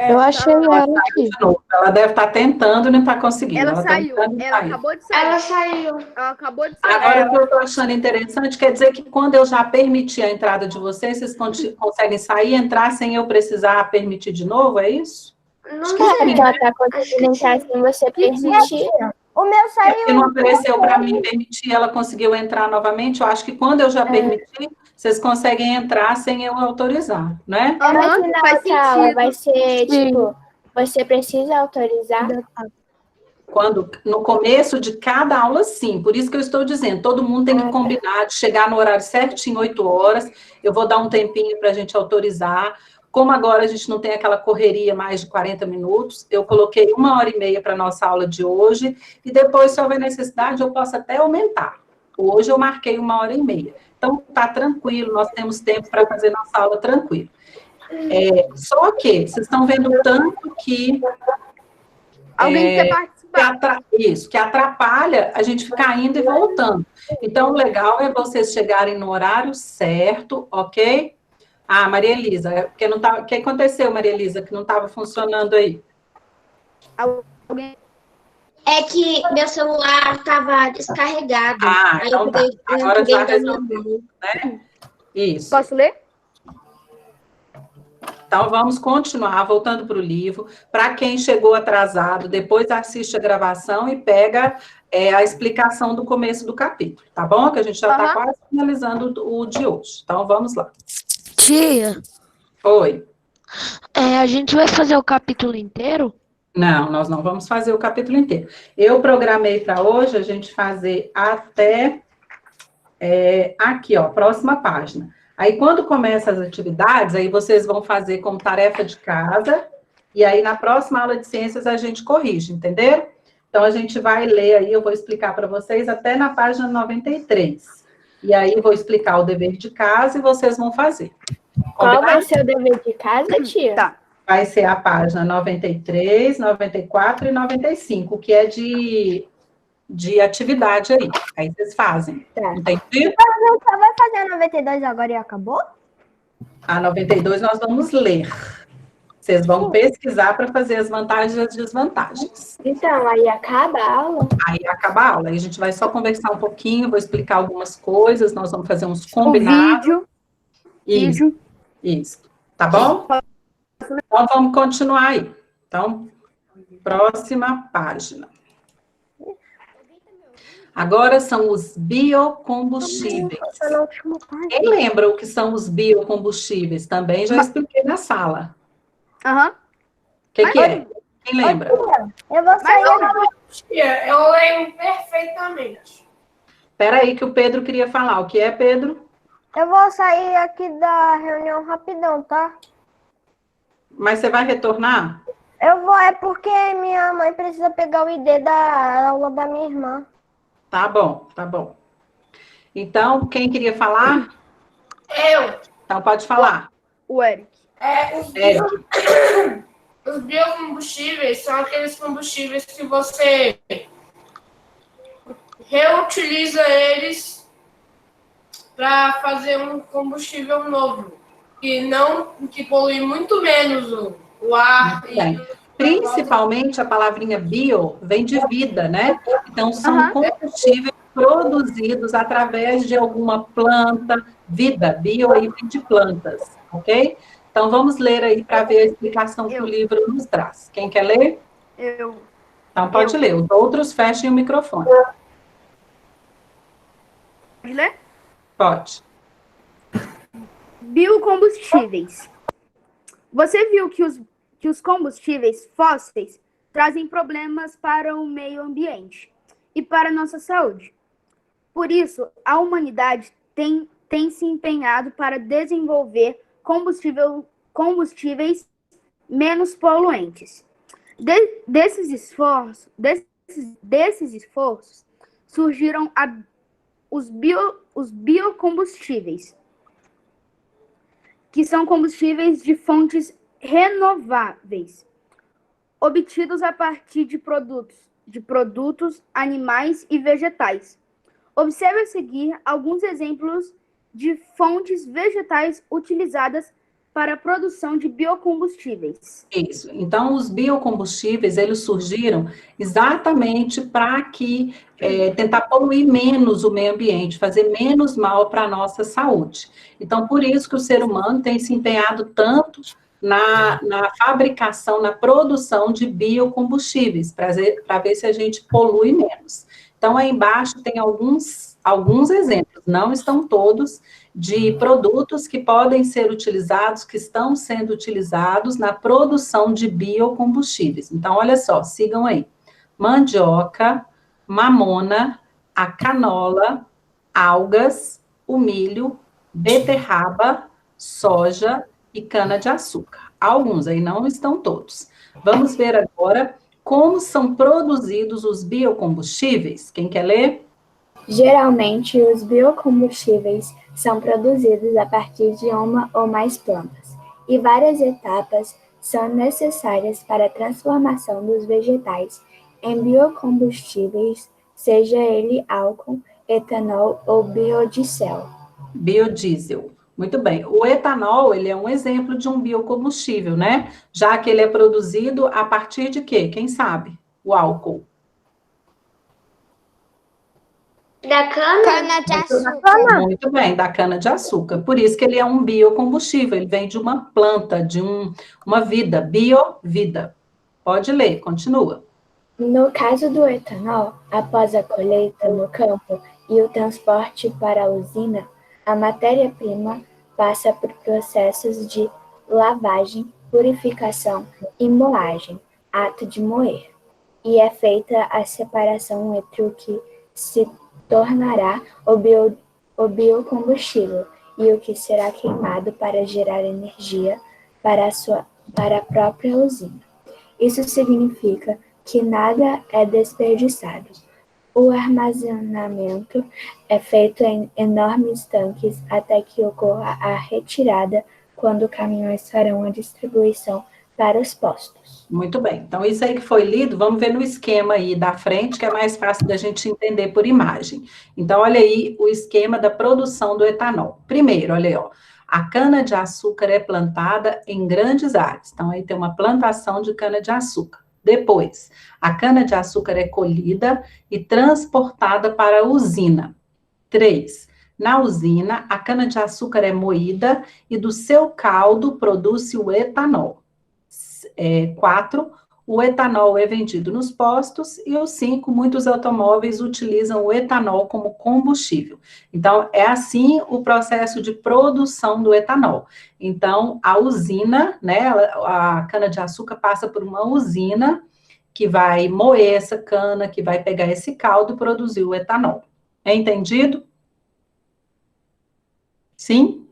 Eu achei ela aqui. Ela deve estar tentando e não está conseguindo. Ela saiu. Ela acabou de sair. Ela saiu. Ela acabou de sair. Agora, o que eu estou achando interessante quer dizer que quando eu já permiti a entrada de vocês conseguem sair e entrar sem eu precisar permitir de novo, é isso? Não sei. Ela tá conseguindo entrar sem você permitir. O meu saiu. Porque não apareceu para mim permitir, ela conseguiu entrar novamente. Eu acho que quando eu já permiti, vocês conseguem entrar sem eu autorizar, né? Mas na outra aula vai ser, tipo, você precisa autorizar? No começo de cada aula, sim. Por isso que eu estou dizendo, todo mundo tem que combinar de chegar no horário certinho, 8 horas. Eu vou dar um tempinho para a gente autorizar. Como agora a gente não tem aquela correria mais de 40 minutos, eu coloquei 1h30 para a nossa aula de hoje, e depois, se houver necessidade, eu posso até aumentar. Hoje eu marquei 1h30. Então, tá tranquilo, nós temos tempo para fazer nossa aula tranquilo. Só que, vocês estão vendo o tanto que... Alguém quer participar? que atrapalha a gente ficar indo e voltando. Então, o legal é vocês chegarem no horário certo, ok? Ah, Maria Elisa, porque não tá, o que aconteceu, Maria Elisa, que não estava funcionando aí? Alguém... É que meu celular estava descarregado. Ah, Aí então eu tá. peguei Agora já da minha resolveu, mãe. né? Isso. Posso ler? Então, vamos continuar, voltando para o livro. Para quem chegou atrasado, depois assiste a gravação e pega a explicação do começo do capítulo, tá bom? Que a gente já está quase finalizando o de hoje. Então, vamos lá. Tia, Oi. a gente vai fazer o capítulo inteiro? Não, nós não vamos fazer o capítulo inteiro. Eu programei para hoje a gente fazer até aqui, ó, próxima página. Aí, quando começa as atividades, aí vocês vão fazer como tarefa de casa, e aí na próxima aula de ciências a gente corrige, entenderam? Então, a gente vai ler aí, eu vou explicar para vocês até na página 93. E aí, eu vou explicar o dever de casa e vocês vão fazer. Qual vai ser o dever de casa, tia? Tá. Vai ser a página 93, 94 e 95, que é de atividade aí. Aí vocês fazem. Tá. Entendido? A gente só vai fazer a 92 agora e acabou? A 92 nós vamos ler. Vocês vão pesquisar para fazer as vantagens e as desvantagens. Então, aí acaba a aula? Aí acaba a aula. Aí a gente vai só conversar um pouquinho, vou explicar algumas coisas, nós vamos fazer uns combinados. Vídeo. Isso. Tá bom? Então, vamos continuar aí. Então, próxima página. Agora são os biocombustíveis. Quem lembra o que são os biocombustíveis? Também já expliquei na sala. Aham. O que é? Quem lembra? Eu vou sair. Eu lembro perfeitamente. Espera aí que o Pedro queria falar. O que é, Pedro? Eu vou sair aqui da reunião rapidão, tá? Mas você vai retornar? Eu vou, é porque minha mãe precisa pegar o ID da aula da minha irmã. Tá bom, tá bom. Então, quem queria falar? Eu. Então, pode falar. O Eric. Os biocombustíveis são aqueles combustíveis que você reutiliza eles para fazer um combustível novo, que polui muito menos o ar. Principalmente a palavrinha bio vem de vida, né? Então, são combustíveis produzidos através de alguma planta, vida, bio aí vem de plantas, ok? Então, vamos ler aí para ver a explicação que o livro nos traz. Quem quer ler? Eu. Então, pode ler. Os outros, fechem o microfone. Pode ler? Pode. Biocombustíveis. Você viu que os combustíveis fósseis trazem problemas para o meio ambiente e para a nossa saúde. Por isso, a humanidade tem se empenhado para desenvolver combustíveis menos poluentes. Desses esforços surgiram os biocombustíveis, que são combustíveis de fontes renováveis, obtidos a partir de produtos animais e vegetais. Observe a seguir alguns exemplos de fontes vegetais utilizadas para a produção de biocombustíveis. Isso. Então, os biocombustíveis, eles surgiram exatamente para tentar poluir menos o meio ambiente, fazer menos mal para a nossa saúde. Então, por isso que o ser humano tem se empenhado tanto na fabricação, na produção de biocombustíveis, para ver se a gente polui menos. Então, aí embaixo tem alguns exemplos, não estão todos, de produtos que podem ser utilizados, que estão sendo utilizados na produção de biocombustíveis. Então, olha só, sigam aí. Mandioca, mamona, a canola, algas, o milho, beterraba, soja e cana-de-açúcar. Alguns aí, não estão todos. Vamos ver agora como são produzidos os biocombustíveis. Quem quer ler? Geralmente, os biocombustíveis são produzidos a partir de uma ou mais plantas, e várias etapas são necessárias para a transformação dos vegetais em biocombustíveis, seja ele álcool, etanol ou biodiesel. Biodiesel. Muito bem. O etanol, ele é um exemplo de um biocombustível, né? Já que ele é produzido a partir de quê? Quem sabe? O álcool. Da cana? Cana-de-açúcar. Muito bem, da cana-de-açúcar. Por isso que ele é um biocombustível, ele vem de uma planta, de uma vida, biovida. Pode ler, continua. No caso do etanol, após a colheita no campo e o transporte para a usina, a matéria-prima passa por processos de lavagem, purificação e moagem, ato de moer, e é feita a separação entre o que se tornará o biocombustível e o que será queimado para gerar energia para a própria usina. Isso significa que nada é desperdiçado. O armazenamento é feito em enormes tanques até que ocorra a retirada, quando caminhões farão a distribuição para os postos. Muito bem. Então, isso aí que foi lido, vamos ver no esquema aí da frente, que é mais fácil da gente entender por imagem. Então, olha aí o esquema da produção do etanol. Primeiro, olha aí, ó. A cana-de-açúcar é plantada em grandes áreas. Então, aí tem uma plantação de cana-de-açúcar. Depois, a cana-de-açúcar é colhida e transportada para a usina. 3. Na usina, a cana-de-açúcar é moída e do seu caldo produz-se o etanol. 4. O etanol é vendido nos postos. E o 5. Muitos automóveis utilizam o etanol como combustível. Então, é assim o processo de produção do etanol. Então, a usina, né, a cana-de-açúcar passa por uma usina que vai moer essa cana, que vai pegar esse caldo e produzir o etanol. É entendido? Sim?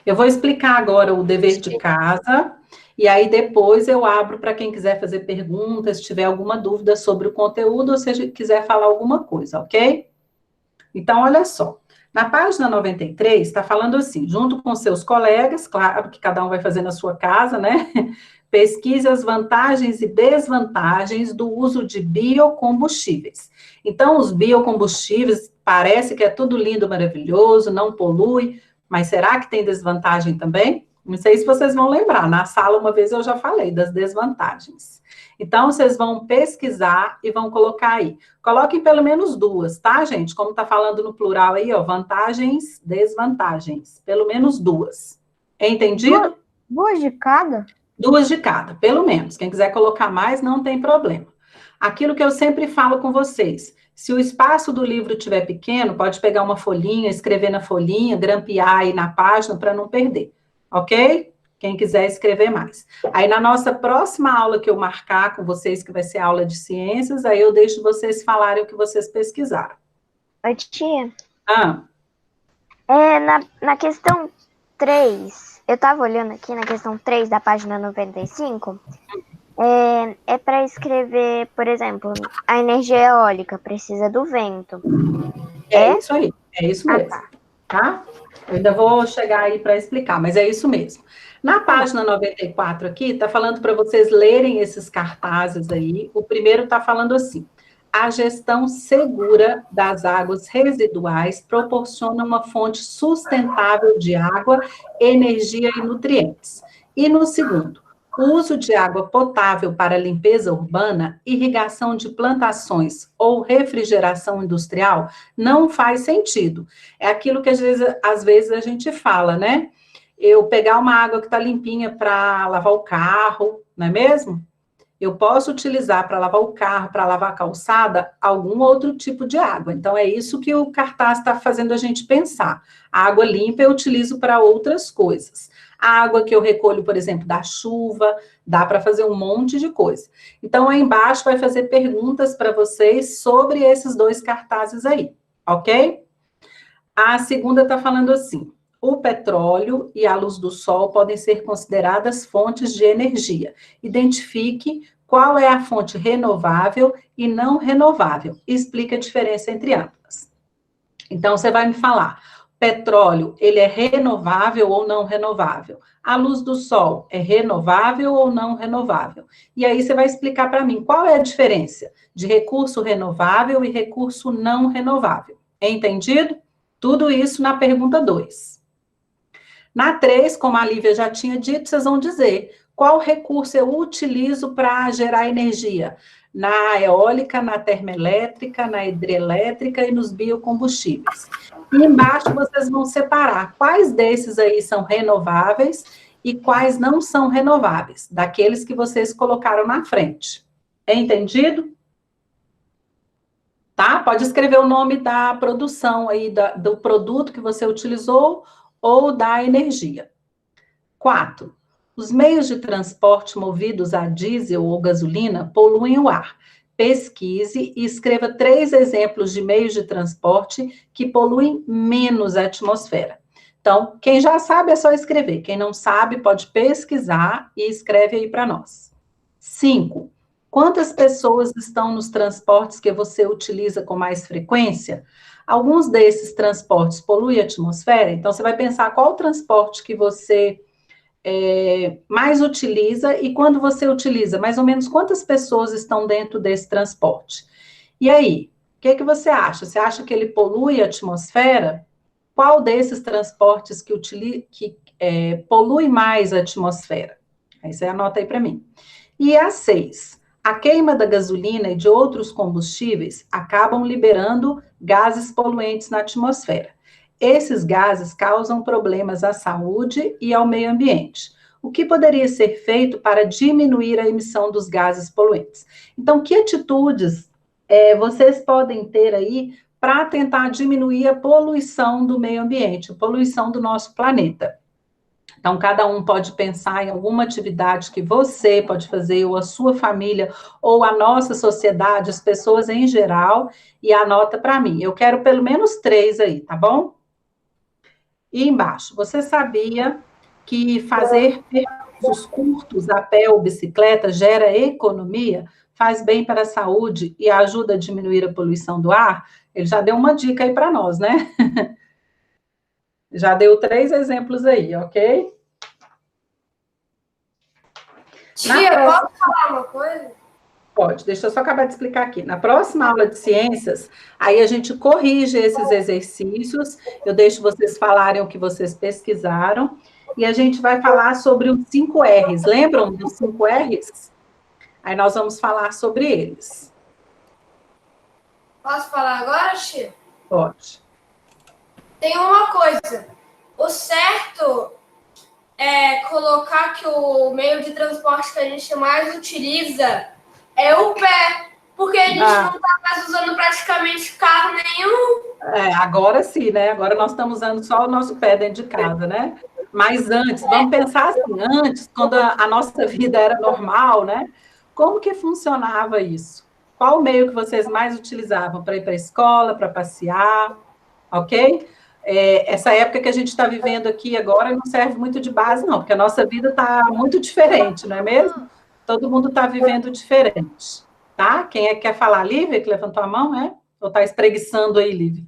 Eu vou explicar agora o dever de casa, e aí depois eu abro para quem quiser fazer perguntas, se tiver alguma dúvida sobre o conteúdo, ou se quiser falar alguma coisa, ok? Então, olha só. Na página 93, está falando assim, junto com seus colegas, claro que cada um vai fazer na sua casa, né? Pesquise as vantagens e desvantagens do uso de biocombustíveis. Então, os biocombustíveis, parece que é tudo lindo, maravilhoso, não polui, mas será que tem desvantagem também? Não sei se vocês vão lembrar, na sala uma vez eu já falei das desvantagens. Então, vocês vão pesquisar e vão colocar aí. Coloquem pelo menos 2, tá, gente? Como está falando no plural aí, ó, vantagens, desvantagens. Pelo menos 2. Entendido? 2 de cada? 2 de cada, pelo menos. Quem quiser colocar mais, não tem problema. Aquilo que eu sempre falo com vocês, se o espaço do livro estiver pequeno, pode pegar uma folhinha, escrever na folhinha, grampear aí na página para não perder, ok? Quem quiser escrever mais. Aí, na nossa próxima aula que eu marcar com vocês, que vai ser aula de ciências, aí eu deixo vocês falarem o que vocês pesquisaram. Oi, tia. Na questão 3, eu estava olhando aqui na questão 3 da página 95, é para escrever, por exemplo, a energia eólica precisa do vento. Isso aí, é isso mesmo, tá? Eu ainda vou chegar aí para explicar, mas é isso mesmo. Na página 94 aqui, está falando para vocês lerem esses cartazes aí. O primeiro está falando assim: a gestão segura das águas residuais proporciona uma fonte sustentável de água, energia e nutrientes. E no segundo, o uso de água potável para limpeza urbana, irrigação de plantações ou refrigeração industrial não faz sentido. É aquilo que às vezes a gente fala, né? Eu pegar uma água que está limpinha para lavar o carro, não é mesmo? Eu posso utilizar para lavar o carro, para lavar a calçada, algum outro tipo de água. Então, é isso que o cartaz está fazendo a gente pensar. A água limpa eu utilizo para outras coisas. A água que eu recolho, por exemplo, da chuva, dá para fazer um monte de coisa. Então, aí embaixo vai fazer perguntas para vocês sobre esses 2 cartazes aí, ok? A segunda está falando assim: o petróleo e a luz do sol podem ser consideradas fontes de energia. Identifique qual é a fonte renovável e não renovável. Explique a diferença entre ambas. Então, você vai me falar: petróleo, ele é renovável ou não renovável? A luz do sol é renovável ou não renovável? E aí você vai explicar para mim qual é a diferença de recurso renovável e recurso não renovável. Entendido? Tudo isso na pergunta 2. Na 3, como a Lívia já tinha dito, vocês vão dizer qual recurso eu utilizo para gerar energia? Na eólica, na termoelétrica, na hidrelétrica e nos biocombustíveis. E embaixo vocês vão separar quais desses aí são renováveis e quais não são renováveis, daqueles que vocês colocaram na frente. Entendido? Tá? Pode escrever o nome da produção aí, do produto que você utilizou ou da energia. 4. Os meios de transporte movidos a diesel ou gasolina poluem o ar. Pesquise e escreva 3 exemplos de meios de transporte que poluem menos a atmosfera. Então, quem já sabe é só escrever. Quem não sabe pode pesquisar e escreve aí para nós. 5. Quantas pessoas estão nos transportes que você utiliza com mais frequência? Alguns desses transportes poluem a atmosfera, então você vai pensar qual o transporte que você mais utiliza e quando você utiliza, mais ou menos quantas pessoas estão dentro desse transporte. E aí, o que você acha? Você acha que ele polui a atmosfera? Qual desses transportes que polui mais a atmosfera? Aí você anota aí para mim. E a 6. A queima da gasolina e de outros combustíveis acabam liberando gases poluentes na atmosfera. Esses gases causam problemas à saúde e ao meio ambiente. O que poderia ser feito para diminuir a emissão dos gases poluentes? Então, que atitudes vocês podem ter aí para tentar diminuir a poluição do meio ambiente, a poluição do nosso planeta? Então, cada um pode pensar em alguma atividade que você pode fazer, ou a sua família, ou a nossa sociedade, as pessoas em geral, e anota para mim. Eu quero pelo menos 3 aí, tá bom? E embaixo, você sabia que fazer percursos curtos a pé ou bicicleta gera economia, faz bem para a saúde e ajuda a diminuir a poluição do ar? Ele já deu uma dica aí para nós, né? Já deu 3 exemplos aí, ok? Tia, posso falar uma coisa? Pode, deixa eu só acabar de explicar aqui. Na próxima aula de ciências, aí a gente corrige esses exercícios, eu deixo vocês falarem o que vocês pesquisaram, e a gente vai falar sobre os 5 R's. Lembram dos 5 R's? Aí nós vamos falar sobre eles. Posso falar agora, tia? Pode. Tem uma coisa. O certo é colocar que o meio de transporte que a gente mais utiliza é o pé, porque a gente não está mais usando praticamente carro nenhum. Agora sim, né? Agora nós estamos usando só o nosso pé dentro de casa, né? Mas antes, vamos pensar assim, antes, quando a nossa vida era normal, né? Como que funcionava isso? Qual o meio que vocês mais utilizavam para ir para a escola, para passear, ok? Essa época que a gente está vivendo aqui agora não serve muito de base, não, porque a nossa vida está muito diferente, não é mesmo? Todo mundo está vivendo diferente, tá? Quem é que quer falar? Lívia, que levantou a mão, é? Ou está espreguiçando aí, Lívia?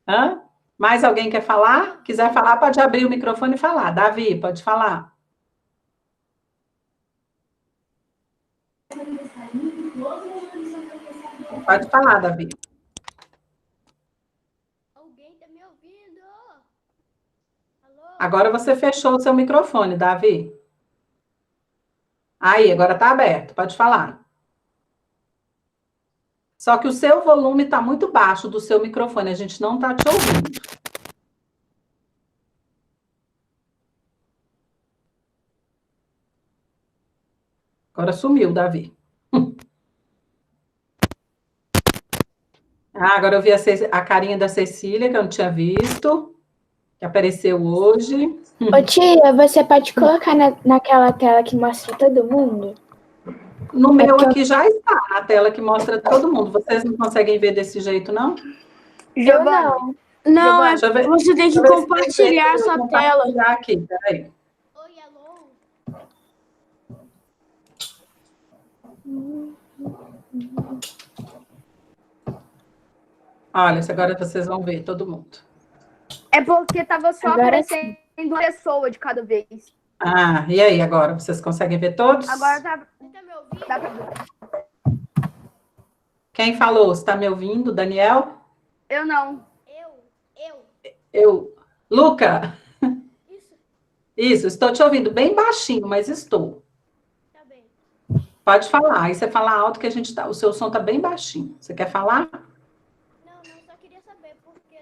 Hã? Mais alguém quer falar? Quiser falar, pode abrir o microfone e falar. Davi, pode falar. Pode falar, Davi. Alguém está me ouvindo? Alô? Agora você fechou o seu microfone, Davi. Aí, agora está aberto, pode falar. Só que o seu volume está muito baixo do seu microfone, a gente não está te ouvindo. Agora sumiu, Davi. Agora eu vi a carinha da Cecília, que eu não tinha visto, que apareceu hoje. Ô tia, você pode colocar naquela tela que mostra todo mundo? No meu aqui já está, na tela que mostra todo mundo. Vocês não conseguem ver desse jeito, não? Eu não. Não, você tem que compartilhar a sua tela. Aqui, peraí. Oi, alô? Olha, agora vocês vão ver todo mundo. É porque tava só Agora aparecendo uma pessoa de cada vez. Ah, e aí agora? Vocês conseguem ver todos? Agora tá. Tá me ouvindo? Dá pra... Quem falou? Você está me ouvindo, Daniel? Eu não. Eu. Luca? Isso. Isso, estou te ouvindo bem baixinho, mas estou. Tá bem. Pode falar. Aí você fala alto que a gente tá. O seu som está bem baixinho. Você quer falar? Não, só queria saber, porque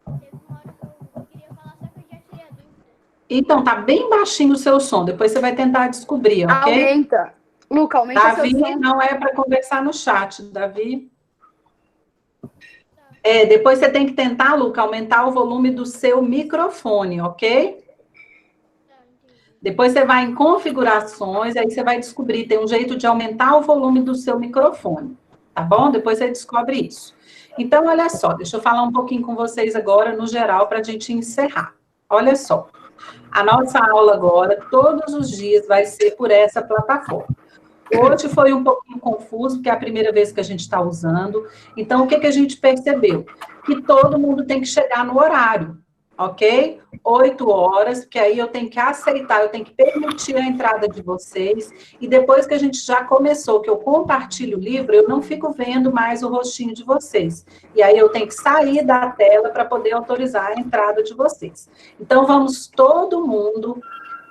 teve uma hora que eu queria falar, só que eu já tirei a dúvida. Então, tá bem baixinho o seu som. Depois você vai tentar descobrir, ok? Aumenta. Luca, aumenta Davi seu som. não é para conversar no chat, Davi. Depois você tem que tentar, Luca, aumentar o volume do seu microfone, ok? Depois você vai em configurações, aí você vai descobrir, tem um jeito de aumentar o volume do seu microfone, tá bom? Depois você descobre isso. Então, olha só, deixa eu falar um pouquinho com vocês agora, no geral, para a gente encerrar. Olha só, a nossa aula agora, todos os dias, vai ser por essa plataforma. Hoje foi um pouquinho confuso, porque é a primeira vez que a gente está usando. Então, o que a gente percebeu? Que todo mundo tem que chegar no horário, ok? 8 horas, porque aí eu tenho que aceitar, eu tenho que permitir a entrada de vocês. E depois que a gente já começou, que eu compartilho o livro, eu não fico vendo mais o rostinho de vocês. E aí eu tenho que sair da tela para poder autorizar a entrada de vocês. Então, vamos todo mundo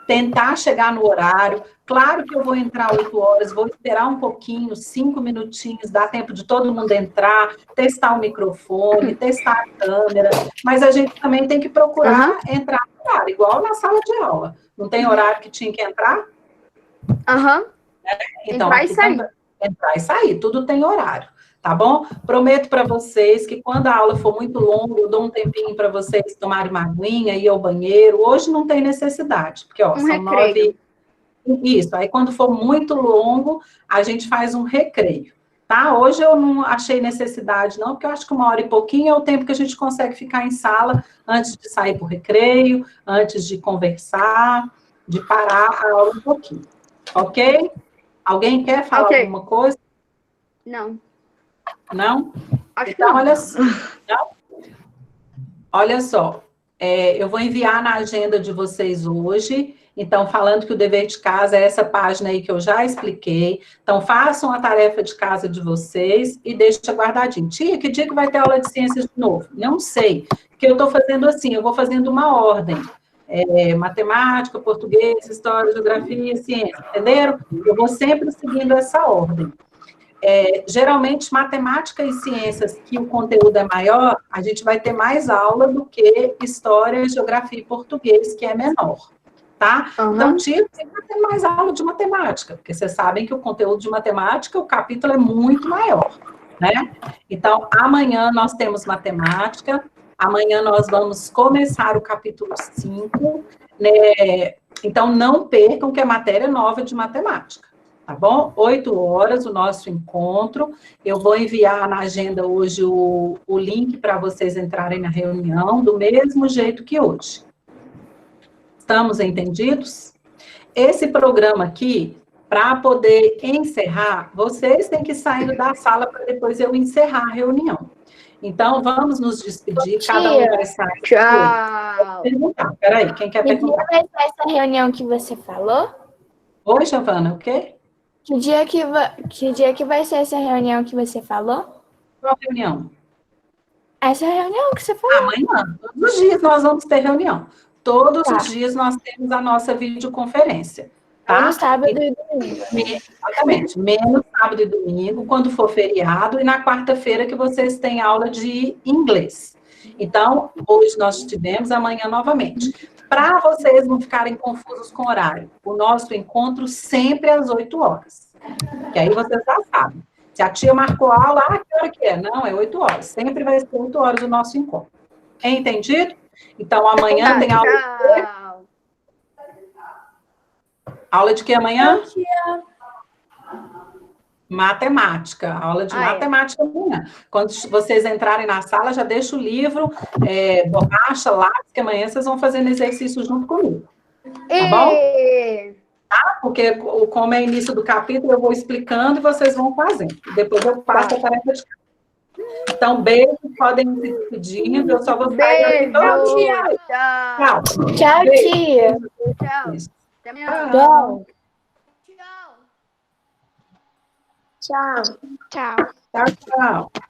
tentar chegar no horário. Claro que eu vou entrar 8 horas, vou esperar um pouquinho, 5 minutinhos, dá tempo de todo mundo entrar, testar o microfone, testar a câmera, mas a gente também tem que procurar entrar no horário, igual na sala de aula. Não tem horário que tinha que entrar? Então, entrar e sair. Entrar e sair, tudo tem horário. Tá bom? Prometo para vocês que quando a aula for muito longa, eu dou um tempinho para vocês tomarem uma aguinha, ir ao banheiro. Hoje não tem necessidade, porque, ó, são 9... Isso, aí quando for muito longo, a gente faz um recreio, tá? Hoje eu não achei necessidade, não, porque eu acho que 1 hora e pouquinho é o tempo que a gente consegue ficar em sala antes de sair para o recreio, antes de conversar, de parar a aula um pouquinho, ok? Alguém quer falar alguma coisa? Não. Não? Acho então, que não. olha só. Não? Olha só, eu vou enviar na agenda de vocês hoje, então, falando que o dever de casa é essa página aí que eu já expliquei. Então, façam a tarefa de casa de vocês e deixem guardadinho. Tia, que dia que vai ter aula de ciências de novo? Não sei, porque eu estou fazendo assim, eu vou fazendo uma ordem. Matemática, português, história, geografia, ciência, entenderam? Eu vou sempre seguindo essa ordem. Geralmente, matemática e ciências, que o conteúdo é maior, a gente vai ter mais aula do que história, geografia e português, que é menor, tá? Então, tia, você vai ter mais aula de matemática, porque vocês sabem que o conteúdo de matemática, o capítulo é muito maior, né? Então, amanhã nós temos matemática, amanhã nós vamos começar o capítulo 5, né? Então, não percam que é matéria nova de matemática. Tá bom? 8 horas o nosso encontro. Eu vou enviar na agenda hoje o link para vocês entrarem na reunião, do mesmo jeito que hoje. Estamos entendidos? Esse programa aqui, para poder encerrar, vocês têm que sair da sala para depois eu encerrar a reunião. Então, vamos nos despedir, cada um vai sair. Tchau. Peraí, quem quer perguntar? Que dia vai ser essa reunião que você falou? Oi, Giovana, o quê? Que dia que vai ser essa reunião que você falou? Qual reunião? Essa reunião que você falou. Amanhã. Todos os dias nós vamos ter reunião. Todos os dias nós temos a nossa videoconferência. Tá? No sábado e domingo. Exatamente. Menos sábado e domingo, quando for feriado, e na quarta-feira que vocês têm aula de inglês. Então, hoje nós tivemos, amanhã novamente. Para vocês não ficarem confusos com o horário, o nosso encontro sempre às 8 horas. Que aí vocês já sabem. Se a tia marcou a aula, que hora que é? Não, é 8 horas. Sempre vai ser 8 horas o nosso encontro. É entendido? Então, amanhã tem aula de quê? Aula de quê amanhã? Matemática, aula de matemática amanhã. Quando vocês entrarem na sala, já deixa o livro, borracha, lápis, que amanhã vocês vão fazendo exercício junto comigo. Tá bom? Tá? Porque como é início do capítulo, eu vou explicando e vocês vão fazendo. Depois eu passo a tarefa de casa. Então, beijo, podem ir se despedindo. Eu só vou sair. Beijo. Tchau. Tchau, Beijo. tia. Tchau. Isso. Até amanhã. Tchau. Tchau. Tchau. Tchau, tchau.